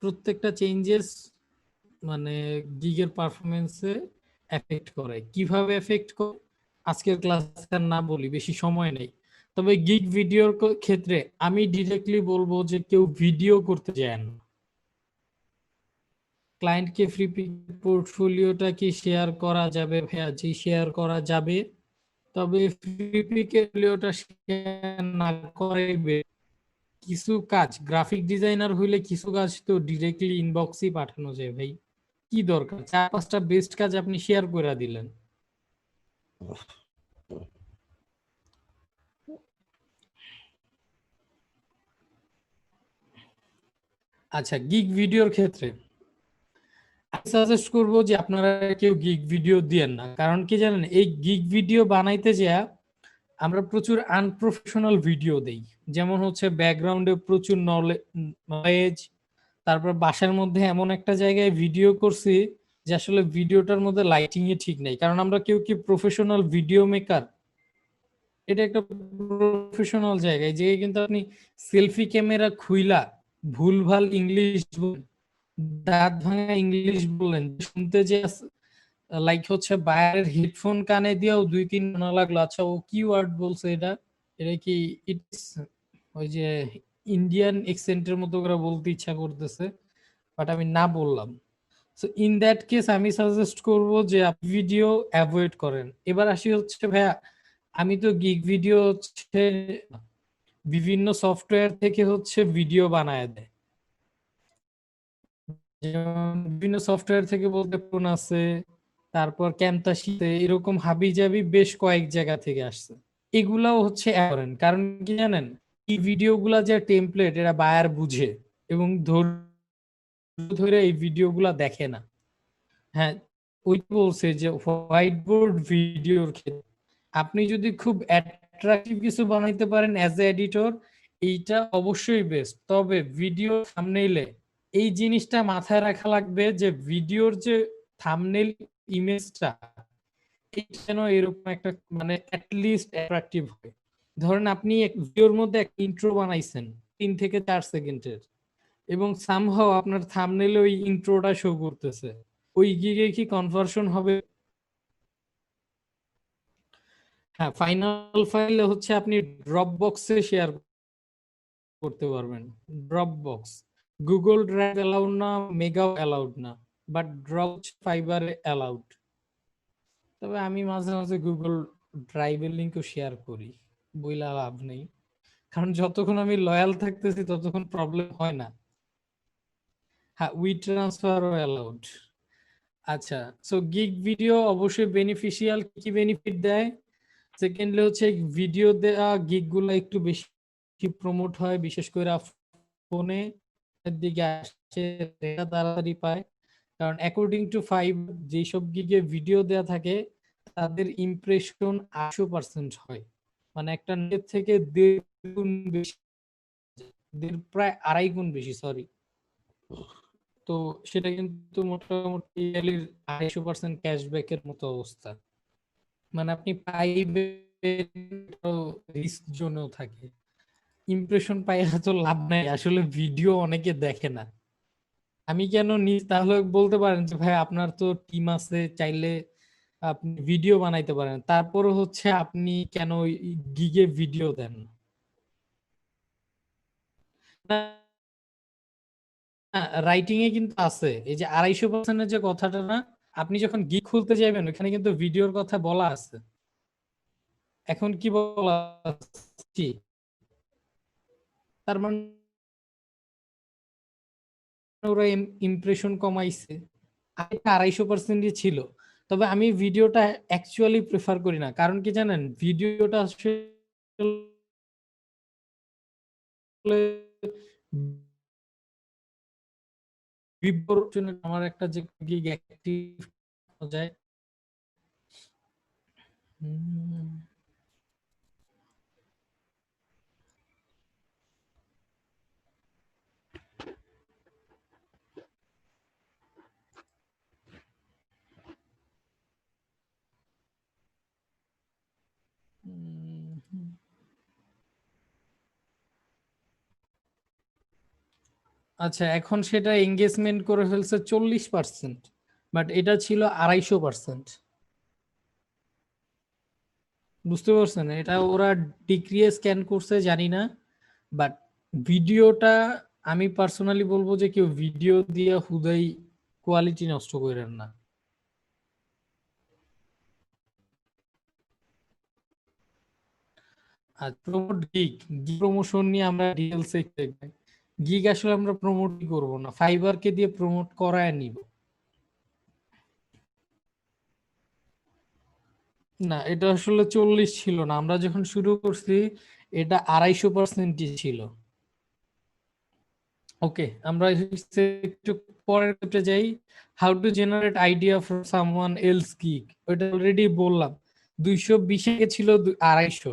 প্রত্যেকটা চেঞ্জেস মানে গিগের পারফরমেন্সে এফেক্ট করে। কিভাবে এফেক্ট করে আজকের ক্লাসে না বলি, বেশি সময় নেই। তবে গিগ ভিডিওর ক্ষেত্রে আমি ডিরেক্টলি বলবো যে কেউ ভিডিও করতে যায় না। ক্লায়েন্টকে ফ্রি পোর্টফোলিওটা কি শেয়ার করা যাবে ভাইয়া? জি, শেয়ার করা যাবে, তবে ফ্রি পোর্টফোলিওটা শেয়ার না করে কিছু কাজ গ্রাফিক ডিজাইনার হইলে কিছু কাজ তো ডিরেক্টলি ইনবক্সই পাঠানো যায় ভাই। কি দরকার 4-5টা বেস্ট কাজ আপনি শেয়ার করে দিলেন। আচ্ছা, গিগ ভিডিওর ক্ষেত্রে আমি সাজেস্ট করবো যে আপনারা কেউ গিগ ভিডিও দিয়েন না। কারণ কি জানেন, এই গিগ ভিডিও বানাইতে যা আমরা প্রচুর আনপ্রফেশনাল ভিডিও দেই। যেমন হচ্ছে ব্যাকগ্রাউন্ডে প্রচুর নয়েজ, তারপর বাসার মধ্যে এমন একটা জায়গায় ভিডিও করছি যে আসলে ভিডিওটার মধ্যে লাইটিং এ ঠিক নেই। কারণ আমরা কেউ কি প্রফেশনাল ভিডিও মেকার? এটা একটা প্রফেশনাল জায়গায় যে কিন্তু আপনি সেলফি ক্যামেরা খুইলা ভুলভাল ইংলিশ, দাঁত ভাঙা ইংলিশ বললেন, শুনতে যে লাইক হচ্ছে বাইরের হেডফোন কানে দিয়েও 2-3 শোনা লাগলো। আচ্ছা, ও কি ওয়ার্ড বলছে এটা? এটা কি ইটস ওই যে ইন্ডিয়ান এক্সেন্টের মতো করে বলতে ইচ্ছা করতেছে, বাট আমি না বললাম। সো ইন দ্যাট কেস আমি সাজেস্ট করব যে আপনি ভিডিও অ্যাভয়েড করেন। এবার আসি হচ্ছে ভাইয়া, আমি তো গিগ ভিডিও হচ্ছে বিভিন্ন সফটওয়্যার থেকে হচ্ছে ভিডিও বানায় দেয়। যেমন বিভিন্ন সফটওয়্যার থেকে বলতে কোন আছে, তারপর ক্যামতাশিতে, এরকম হাবি জাবি বেশ কয়েক জায়গা থেকে আসছে। এগুলাও হচ্ছে add করেন, কারণ কি জানেন, এই ভিডিওগুলা যে টেমপ্লেট এরা বায়ার বুঝে এবং ধৈর্য ধরে এই ভিডিওগুলা দেখে না। হ্যাঁ, ওই বলছে যে হোয়াইট বোর্ড ভিডিওর ক্ষেত্রে আপনি যদি খুব অ্যাট্রাকটিভ কিছু বানাইতে পারেন অ্যাজ এ এডিটর, এইটা অবশ্যই বেস্ট। তবে ভিডিও থাম্বনেইলে এই জিনিসটা মাথায় রাখা লাগবে যে ভিডিওর যে থাম্বনেইল ইমেজটা এটা যেন এরকম একটা মানে অ্যাটলিস্ট অ্যাট্রাকটিভ হয়। ধরেন আপনি এক ভিডিওর মধ্যে একটা ইন্ট্রো বানাইছেন 3 থেকে 4 সেকেন্ডের, এবং সামহাও আপনার থাম্বনেইলে ওই ইন্ট্রোটা শো করতেছে, ওই গিগে কি কনভার্সন হবে? হ্যাঁ, ফাইনাল ফাইল হচ্ছে আপনি ড্রপ বক্সে শেয়ার করতে পারবেন। Drop box, Google drive allowed না, মেগাও অ্যালাউড না, বাট ড্রপ ফাইবারে অ্যালাউড। তবে আমি মাঝে মাঝে গুগল ড্রাইভের লিঙ্কও শেয়ার করি, বইলা লাভ নেই, কারণ যতক্ষণ আমি লয়াল থাকতেছি ততক্ষণ প্রবলেম হয় না। হ্যাঁ, উই ট্রান্সফারও অ্যালাউড। আচ্ছা, সো গিগ ভিডিও অবশ্যই বেনিফিশিয়াল। কি বেনিফিট দেয়? সেকেন্ডলি হচ্ছে ভিডিও দেওয়া গিগ গুলা একটু বেশি প্রমোট হয়, বিশেষ করে ফোনে দিকে আসে, এটা তাড়াতাড়ি পায়। কারণ অ্যাকর্ডিং টু ফাইভ, যেসব গিগে ভিডিও দেওয়া থাকে তাদের ইমপ্রেশন 800% হয়। মানে একটা নেট থেকে 1.5 গুণ বেশি, প্রায় 2.5 গুণ বেশি, সরি। তো সেটা কিন্তু মোটামুটি 250% ক্যাশব্যাকের মতো অবস্থা। মানে আপনি পাইবেন, রিস্ক জোনেও থাকে। ইমপ্রেশন পাইয়া তো লাভ নাই, আসলে ভিডিও অনেকে দেখে না। আমি কেন তাহলে বলতে পারেন যে ভাই আপনার তো টিম আছে, চাইলে আপনি ভিডিও বানাইতে পারেন, তারপরও হচ্ছে আপনি কেন গিগে ভিডিও দেন না? রাইটিং এ কিন্তু আছে এই যে 250%-এর যে কথাটা না, আপনি যখন গিগ খুলতে যাবেন ওখানে কিন্তু ভিডিওর কথা বলা আছে। এখন কি বলা আছে? তার মানে ওরা ইমপ্রেশন কমাইছে। আগে 250%-ই ছিল। তবে আমি ভিডিওটা অ্যাকচুয়ালি প্রেফার করি না, কারণ কি জানেন, ভিডিওটা আসলে বিবর্তনের আমার একটা যে গিগ অ্যাক্টিভ যায়। হুম, হুম, আচ্ছা, এখন সেটা এঙ্গেজমেন্ট করে ফেলছে 40%, বাট এটা ছিল 250%। বুঝতে পারছেন? এটা ওরা ডিক্রিয়ে স্ক্যান করছে জানি না, বাট ভিডিওটা আমি পার্সোনালি বলবো যে কেউ ভিডিও দিয়ে হুদাই কোয়ালিটি নষ্ট করেন না। আর প্রমোট গিগ, প্রমোশন নিয়ে আমরা ডিটেলস গিগ আসলে আমরা প্রমোটই করব না, ফাইবারকে দিয়ে প্রমোট করায় নিব। না, এটা আসলে 40 ছিল না, আমরা যখন শুরু করছি এটা 250%ই ছিল। ওকে, আমরা একটু পরের ক্ষেত্রে যাই। How to generate idea for someone else gig, ওটা অলরেডি বললাম। 220 ছিল 250।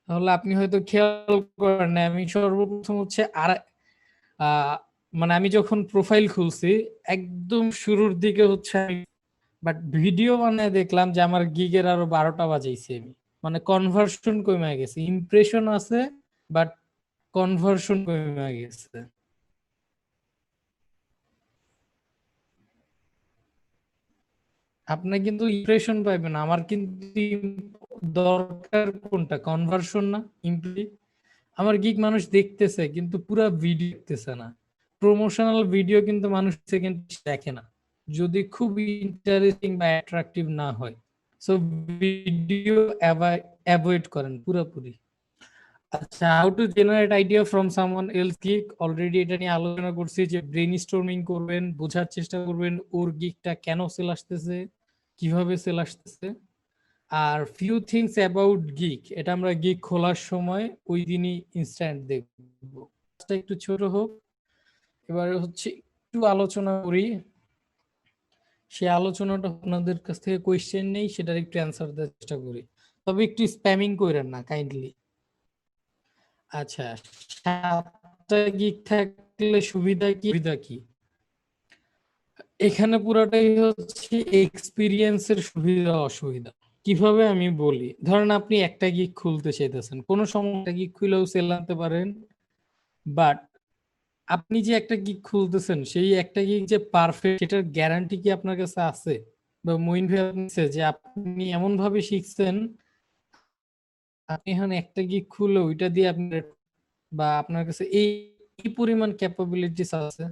তাহলে আপনি হয়তো খেয়াল করেন না, আমি সর্বপ্রথম হচ্ছে আহ, মানে আমি যখন প্রোফাইল খুলছি একদম শুরুর দিকে হচ্ছে, বাট ভিডিও বানায় দেখলাম যে আমার গিগের আরো 12টা বাজাইছি আমি। মানে কনভার্সন কমে গেছে, ইমপ্রেশন আছে বাট কনভার্সন কমে গেছে। আপনি কিন্তু ইমপ্রেশন পাইবেন, আমার কিন্তু দরকার কোনটা, কনভার্সন না ইমপ্লি। আমার গিগ মানুষ দেখতেছে কিন্তু পুরো ভিডিও দেখতেছে না। প্রমোশনাল ভিডিও কিন্তু মানুষ সেকেন্ড দেখে না যদি খুব ইন্টারেস্টিং বা অ্যাট্রাকটিভ না হয়। সো ভিডিও অ্যাভয়েড করেন পুরোপুরি। আচ্ছা, how to generate idea from someone else gig, already এটা নিয়ে আলোচনা করছি যে ব্রেন স্টর্মিং করবেন, বোঝার চেষ্টা করবেন ওর গিগটা কেন সেল আসতেছে, কিভাবে সেল আসতেছে। আর ফিউ থিংস অ্যাবাউট গিগ, এটা আমরা গিগ খোলার সময় ওই দিনই ইনস্ট্যান্ট দেখবো। একটু ছোট হোক, এবারে হচ্ছে একটু আলোচনা করি। সেই আলোচনাটা আপনাদের কাছ থেকে কোয়েশ্চেন নেই, সেটার একটু অ্যান্সার দেওয়ার চেষ্টা করি, তবে একটু স্প্যামিং করেন না কাইন্ডলি। আচ্ছা, 7টা গিগ থাকলে সুবিধা কি, সুবিধা কি? এখানে পুরোটাই হচ্ছে এক্সপিরিয়েন্সের সুবিধা অসুবিধা। কিভাবে আমি বলি, ধরেন আপনি একটা গিগ খুলতে চাইতেছেন, কোনো সময় একটা গিগ খুলেও সেল আনতে পারেন, বাট আপনি যে একটা গিগ খুলতেছেন সেই একটা গিগ যে পারফেক্ট সেটার গ্যারান্টি কি আপনার কাছে আছে? বা মইন ভাই যে আপনি এমন ভাবে শিখছেন, আপনি এখন একটা গিগ খুলে ওইটা দিয়ে আপনি, বা আপনার কাছে এই এই পরিমাণ ক্যাপাবিলিটিস আছে?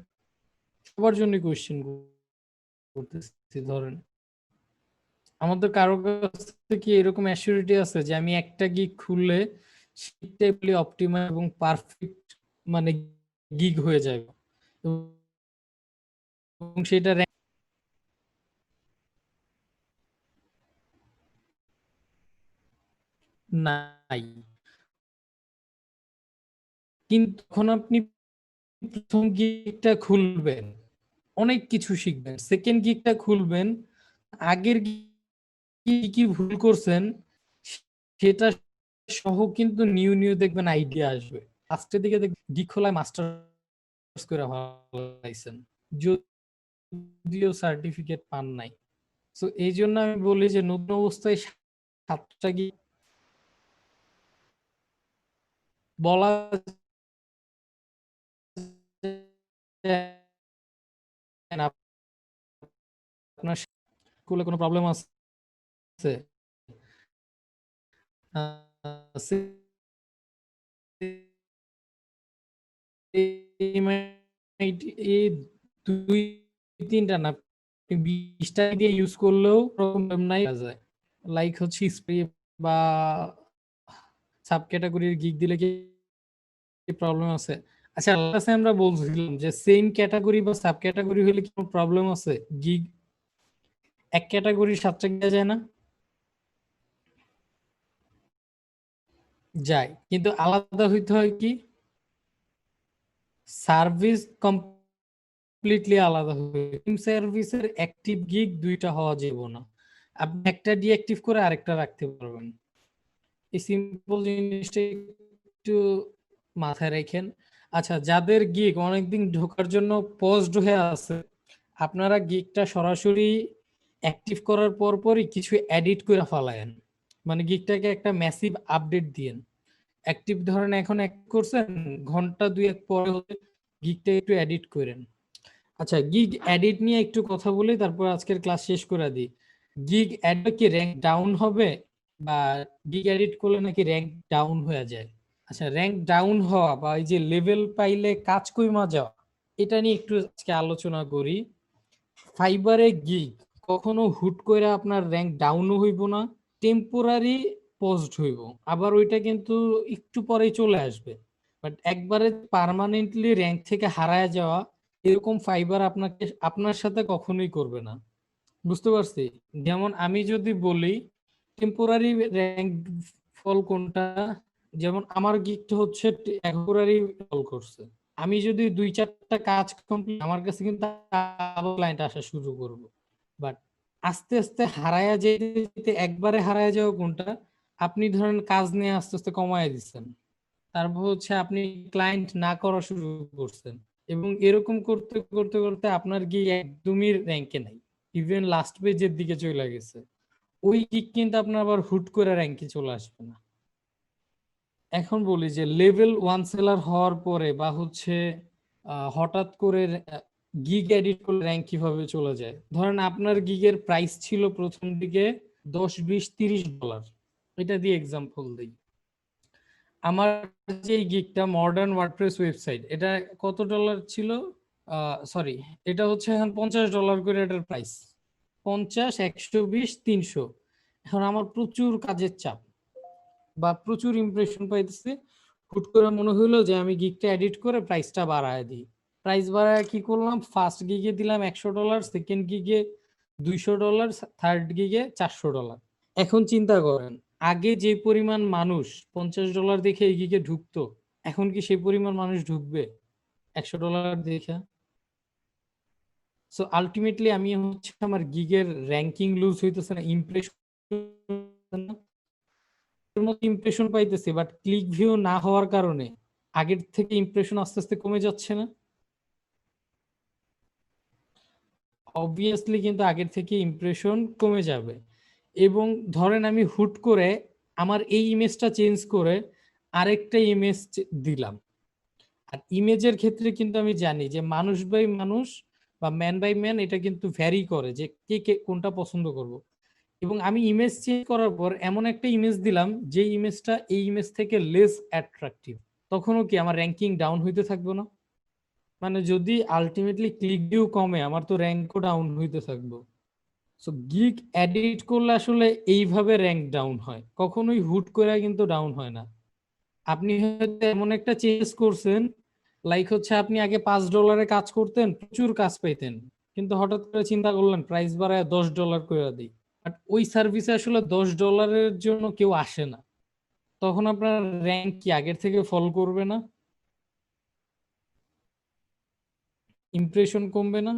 সবার জন্য কোশ্চেন করতেছি। ধরেন আমাদের কারো কাছে কি এরকম অ্যাসিউরিটি আছে যে আমি একটা গিগ খুললে সেটা অপটিমাল এবং পারফেক্ট মানে গিগ হয়ে যাবে এবং সেটা নাই? কিন্তু তখন আপনি প্রথম গিগটা খুলবেন, অনেক কিছু শিখবেন। সেকেন্ড গিগটা খুলবেন, আগের কি কি ভুল করছেন সেটা সহ কিন্তু নিউ নিউ দেখবেন আইডিয়া আসবে। লাস্টের দিকে গিগ খোলায় মাস্টার্স করে ফেলাইছেন যদিও সার্টিফিকেট পান নাই। তো এই জন্য আমি বলি যে নতুন অবস্থায় 7টা গিগ বলা যায় না। আপনার স্কুলে কোনো প্রবলেম আছে? এই 2-3টা না, 20টা দিয়ে ইউজ করলেও প্রবলেম নাই যায়। লাইক হচ্ছে স্প্রে বা সাব ক্যাটাগরির গিগ দিলে কি প্রবলেম আছে? আচ্ছা, লাস্টে আমরা বলছিলাম যে সেম ক্যাটাগরি বা সাব ক্যাটাগরি হলে কি কোনো প্রবলেম আছে? গিগ এক ক্যাটাগরির 7টা গিয়া যায় না? যায়, কিন্তু আলাদা হইতে হয় কি, সার্ভিস কমপ্লিটলি আলাদা হবে। সার্ভিসের অ্যাক্টিভ গিগ দুইটা হওয়া যাবে না, আপনি একটা ডিঅ্যাক্টিভ করে আরেকটা রাখতে পারবেন। এই সিম্পল জিনিসটা একটু মাথায় রাখেন। আচ্ছা, যাদের গিগ অনেকদিন ঢোকার জন্য পজড হয়ে আছে, আপনারা গিগটা সরাসরি অ্যাক্টিভ করার পর পরই কিছু এডিট করে ফেলায়েন, মানে গিগটাকে একটা ম্যাসিভ আপডেট দিয়েন। অ্যাক্টিভ ধরেন এখন এক করছেন, ঘন্টা 2-1 পরে হচ্ছে গিগটা একটু এডিট করেন। আচ্ছা, গিগ এডিট নিয়ে একটু কথা বলি, তারপর আজকের ক্লাস শেষ করে দিই। গিগ এডিট কি র্যাঙ্ক ডাউন হবে, বা গিগ এডিট করলে নাকি র্যাঙ্ক ডাউন হয়ে যায়? আচ্ছা, র্যাঙ্ক ডাউন হওয়া বা এই যে লেভেল পাইলে কাজ কইমা যাওয়া, এটা নিয়ে একটু আজকে আলোচনা করি। ফাইবারে গিগ কখনো হুট করে আপনার র্যাঙ্ক ডাউনও হইব না, টেম্পোরারি পোস্ট হইব, আবার ওইটা কিন্তু একটু পরেই চলে আসবে। বাট একবারে পার্মানেন্টলি র্যাঙ্ক থেকে হারায় যাওয়া, এরকম ফাইবার আপনাকে আপনার সাথে কখনোই করবে না। বুঝতে পারছি? যেমন আমি যদি বলি টেম্পোরারি র্যাঙ্ক ফল কোনটা, যেমন আমার গিগটা হচ্ছে টেম্পোরারি ফল করছে। আমি যদি 2-4টা কাজ কমপ্লিট, আমার কাছে কিন্তু আবার ক্লায়েন্ট আসা শুরু করব। বাট আস্তে আস্তে হারায়া যেতে, একবারে হারায়া যাওয়া কোনটা, আপনি ধরেন কাজ নিয়ে আস্তে আস্তে কমায় দিচ্ছেন, তারপর হচ্ছে আপনি ক্লায়েন্ট না করা শুরু করছেন, এবং এরকম করতে করতে করতে আপনার গিগ একদমই র্যাঙ্কে নাই, ইভেন লাস্ট পেজের দিকে চলে গেছে। ওই গিগ কিন্তু আপনার আবার হুট করে র্যাঙ্কে চলে আসবে না। এখন বলি যে লেভেল 1 সেলার হওয়ার পরে বা হচ্ছে হঠাৎ করে গিগ এডিট করলে র্যাঙ্ক কিভাবে চলে যায়। ধরেন আপনার গিগের প্রাইস ছিল প্রথম দিকে 10, 20, 30 ডলার, এটা দিয়ে এক্সাম্পল দিই। আমার যে গিগটা মডার্ন ওয়ার্ডপ্রেস ওয়েবসাইট, এটা কত ডলার ছিল? সরি, এটা হচ্ছে এখন $50 করে এটার প্রাইস। 50, 120, 300। এখন আমার প্রচুর কাজের চাপ বা প্রচুর ইমপ্রেশন পাইতেছে, হুট করে মনে হইলো যে আমি গিগটা এডিট করে প্রাইসটা বাড়ায় দিই। প্রাইস বাড়ায় কি করলাম, ফার্স্ট গিগে দিলাম $100, সেকেন্ড গিগে $200, থার্ড গিগে $400। এখন চিন্তা করেন, আগে যে পরিমাণ মানুষ $50 দেখে এই গিগে ঢুকতো, এখন কি সেই পরিমাণ মানুষ ঢুকবে $100 দেখে? সো আলটিমেটলি আমি হচ্ছে আমার গিগের র্যাঙ্কিং লুজ হইতেছে না, ইমপ্রেশন ইমপ্রেশন পাইতেছি, বাট ক্লিক ভিউ না হওয়ার কারণে আগের থেকে ইমপ্রেশন আস্তে আস্তে কমে যাচ্ছে না? অবভিয়াসলি কিন্তু আগের থেকে ইমপ্রেশন কমে যাবে। এবং ধরেন আমি হুট করে আমার এই ইমেজটা চেঞ্জ করে আরেকটা ইমেজ দিলাম, আর ইমেজের ক্ষেত্রে কিন্তু আমি জানি যে মানুষ বাই মানুষ বা ম্যান বাই ম্যান এটা কিন্তু ভ্যারি করে যে কে কে কোনটা পছন্দ করব। এবং আমি ইমেজ চেঞ্জ করার পর এমন একটা ইমেজ দিলাম যে ইমেজটা এই ইমেজ থেকে লেস অ্যাট্রাকটিভ, তখনও কি আমার র্যাঙ্কিং ডাউন হইতে থাকবে না? মানে যদি আলটিমেটলি ক্লিক ভিউ কমে, আমার তো র্যাঙ্কও ডাউন হইতে থাকবো। সো গিগ এডিট করলে আসলে এইভাবে র্যাঙ্ক ডাউন হয়, কখনোই হুট করে কিন্তু ডাউন হয় না। আপনি হয়তো এমন একটা চেঞ্জ করছেন, লাইক হচ্ছে আপনি আগে $5 কাজ করতেন, প্রচুর কাজ পাইতেন, কিন্তু হঠাৎ করে চিন্তা করলেন প্রাইস বাড়ায় $10 করে দিই। বাট ওই সার্ভিসে আসলে $10 জন্য কেউ আসে না, তখন আপনার র্যাঙ্ক কি আগের থেকে ফল করবে না? ইমপ্রেশন কমবে না?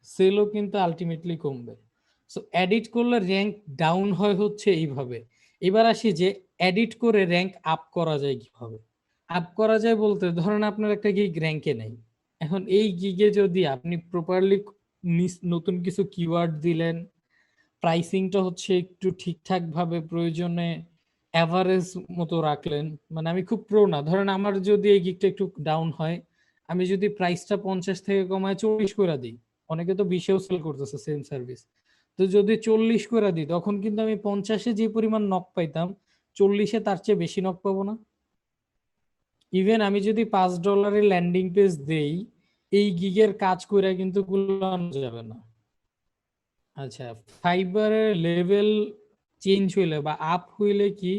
সেলও কিন্তু আলটিমেটলি কমবে। সো এডিট করলে র্যাঙ্ক ডাউন হয় হচ্ছে এইভাবে। এবার আসি যে এডিট করে র্যাঙ্ক আপ করা যায় কিভাবে। আপ করা যায় বলতে, ধরেন আপনার একটা গিগ র্যাঙ্কে নেই, এখন এই গিগে যদি আপনি প্রপারলি নতুন কিছু কিওয়ার্ড দিলেন, প্রাইসিংটা হচ্ছে একটু ঠিকঠাক ভাবে প্রয়োজনে অ্যাভারেজ মতো রাখলেন, মানে আমি খুব প্রো না, ধরেন আমার যদি এই গিগটা একটু ডাউন হয়, আমি যদি প্রাইসটা 50 থেকে কমায় 40 করে দিই, অনেকে তো 20-এও সেল করতেছে সেম সার্ভিস, তো যদি 40 করে দিই, তখন কিন্তু আমি 50-এ যে পরিমাণ নক পাইতাম, 40-এ তার চেয়ে বেশি নক পাবো না? ইভেন আমি যদি $5 ল্যান্ডিং পেজ দেই, এই গিগের কাজ করে কিন্তু কুলানো যাবে না। আচ্ছা, ফাইবারের লেভেল চেঞ্জ হইলে বা আপ হইলে কি,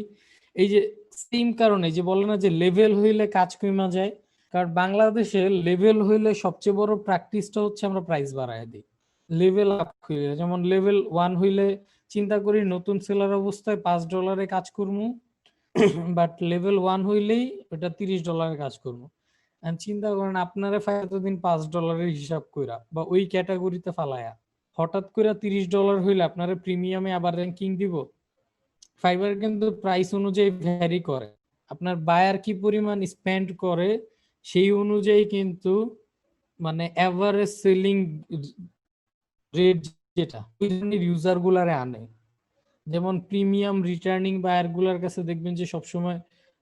এই যে সেম কারণে যে বলে না যে লেভেল হইলে কাজ কমা যায়, কারণ বাংলাদেশে লেভেল হইলে সবচেয়ে বড় প্র্যাকটিসটা হচ্ছে আমরা প্রাইস বাড়ায় দিই। লেভেল আপ হইলে, যেমন লেভেল 1 হইলে চিন্তা করি নতুন সেলার অবস্থায় $5 কাজ করবো, বাট লেভেল 1 হইলেই ওটা $30 কাজ করবো। চিন্তা করেন আপনারা এতদিন $5 হিসাব কইরা বা ওই ক্যাটাগরিতে ফালায়া, হঠাৎ করে $30 হইলে আপনারা প্রিমিয়ামে আবার র্যাঙ্কিং দিব? ফাইবার কিন্তু প্রাইস অনুযায়ী ভ্যারি করে, আপনার বায়ার কি পরিমাণ স্পেন্ড করে সেই অনুযায়ী কিন্তু, মানে এভারেজ সেলিং রেট যেটা ওই ধরনের ইউজার গুলারে আনে। যেমন প্রিমিয়াম রিটার্নিং বায়ার গুলার কাছে দেখবেন যে সবসময়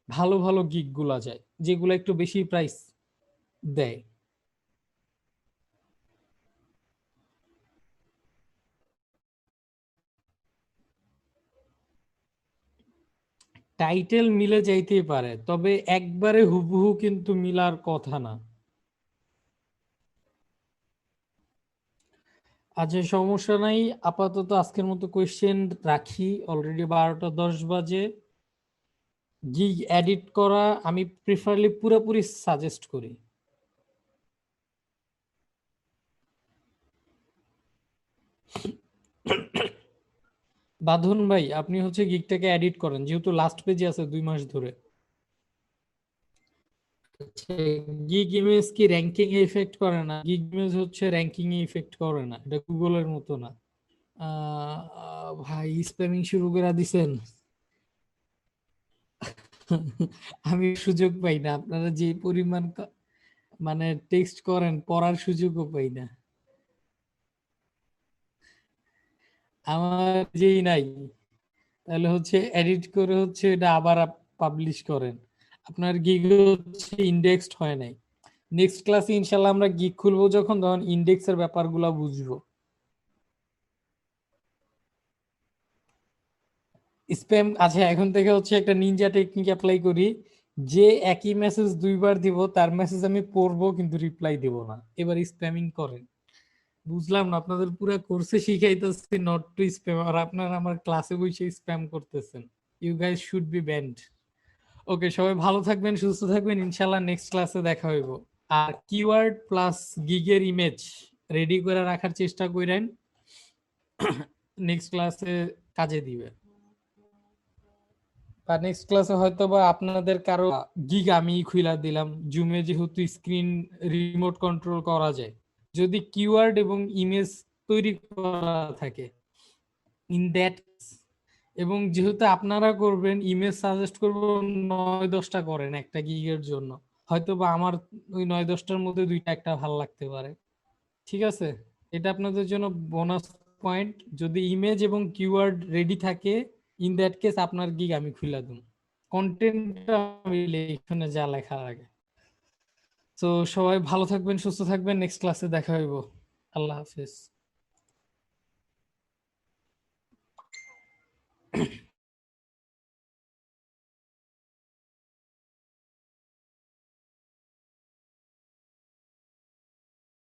ভালো ভালো গিগ গুলা যায়, যেগুলো একটু বেশি প্রাইস দেয়। টাইটেল মিলে যাইতেই পারে, তবে একবারে হুবহু কিন্তু মিলার কথা না। আচ্ছা, সমস্যা নাই, আপাতত আজকের মতো কোয়েশ্চেন রাখি, অলরেডি 12টা 10 বাজে। গিগ এডিট করা আমি প্রিফারলি পুরোপুরি সাজেস্ট করি। বাঁধন ভাই, আপনি হচ্ছে গিগটাকে এডিট করেন, যেহেতু লাস্ট পেজে আছে 2 মাস ধরে। গিগ ইমেজ কি র্যাঙ্কিং এ ইফেক্ট করে না? গিগ ইমেজ হচ্ছে র্যাঙ্কিং এ ইফেক্ট করে না, এটা গুগলের মতো না। ভাই স্প্যামিং শুরু করে দিছেন। আমি সুযোগ পাই না, আপনারা যে পরিমাণ মানে টেক্সট করেন, পড়ার সুযোগও পাই না। আমার যেই নাই, তাহলে হচ্ছে এডিট করে হচ্ছে এটা আবার পাবলিশ করেন। আপনার গিগ হচ্ছে ইন্ডেক্সড হয় নাই। নেক্সট ক্লাসে ইনশাল্লাহ আমরা গিগ খুলবো যখন, তখন ইন্ডেক্সের ব্যাপারগুলো বুঝবো। স্প্যাম, আচ্ছা এখন থেকে হচ্ছে একটা নিনজা টেকনিক অ্যাপ্লাই করি, যে একই মেসেজ 2বার দিব তার মেসেজ আমি পড়বো কিন্তু রিপ্লাই দিব না, এবার স্প্যামিং করেন। বুঝলাম না, আপনাদের পুরো কোর্সে শিখাইতেছি নট টু স্প্যাম, আর আপনারা আমার ক্লাসে বসে স্প্যাম করতেছেন। You guys should be banned. Okay, সবাই ভালো থাকবেন, সুস্থ থাকবেন, ইনশাল্লাহ নেক্সট ক্লাসে দেখা হইব। আর কিওয়ার্ড প্লাস গিগের ইমেজ রেডি করে রাখার চেষ্টা করেন, নেক্সট ক্লাসে কাজে দিবে। বা নেক্সট ক্লাসে হয়তো বা আপনাদের কারো গিগ আমি খুইলা দিলাম, জুমে যেহেতু স্ক্রিন রিমোট কন্ট্রোল করা যায়, যদি কিওয়ার্ড এবং ইমেজ তৈরি করা থাকে ইন দ্যাট, এবং যেহেতু আপনারা করবেন, ইমেজ সাজেস্ট করবো 9-10টা করেন একটা গিগের জন্য, হয়তো বা আমার ওই 9-10টার মধ্যে 2টা একটা ভালো লাগতে পারে। ঠিক আছে, এটা আপনাদের জন্য বোনাস পয়েন্ট। যদি ইমেজ এবং কিওয়ার্ড রেডি থাকে, ইন দ্যাট কেস আপনার গিগ আমি খুলে দেব, কন্টেন্টটা আমি এখানে যা লেখা লাগে। তো সবাই ভালো থাকবেন, সুস্থ থাকবেন, নেক্সট ক্লাসে দেখা হইব। আল্লাহ হাফেজ।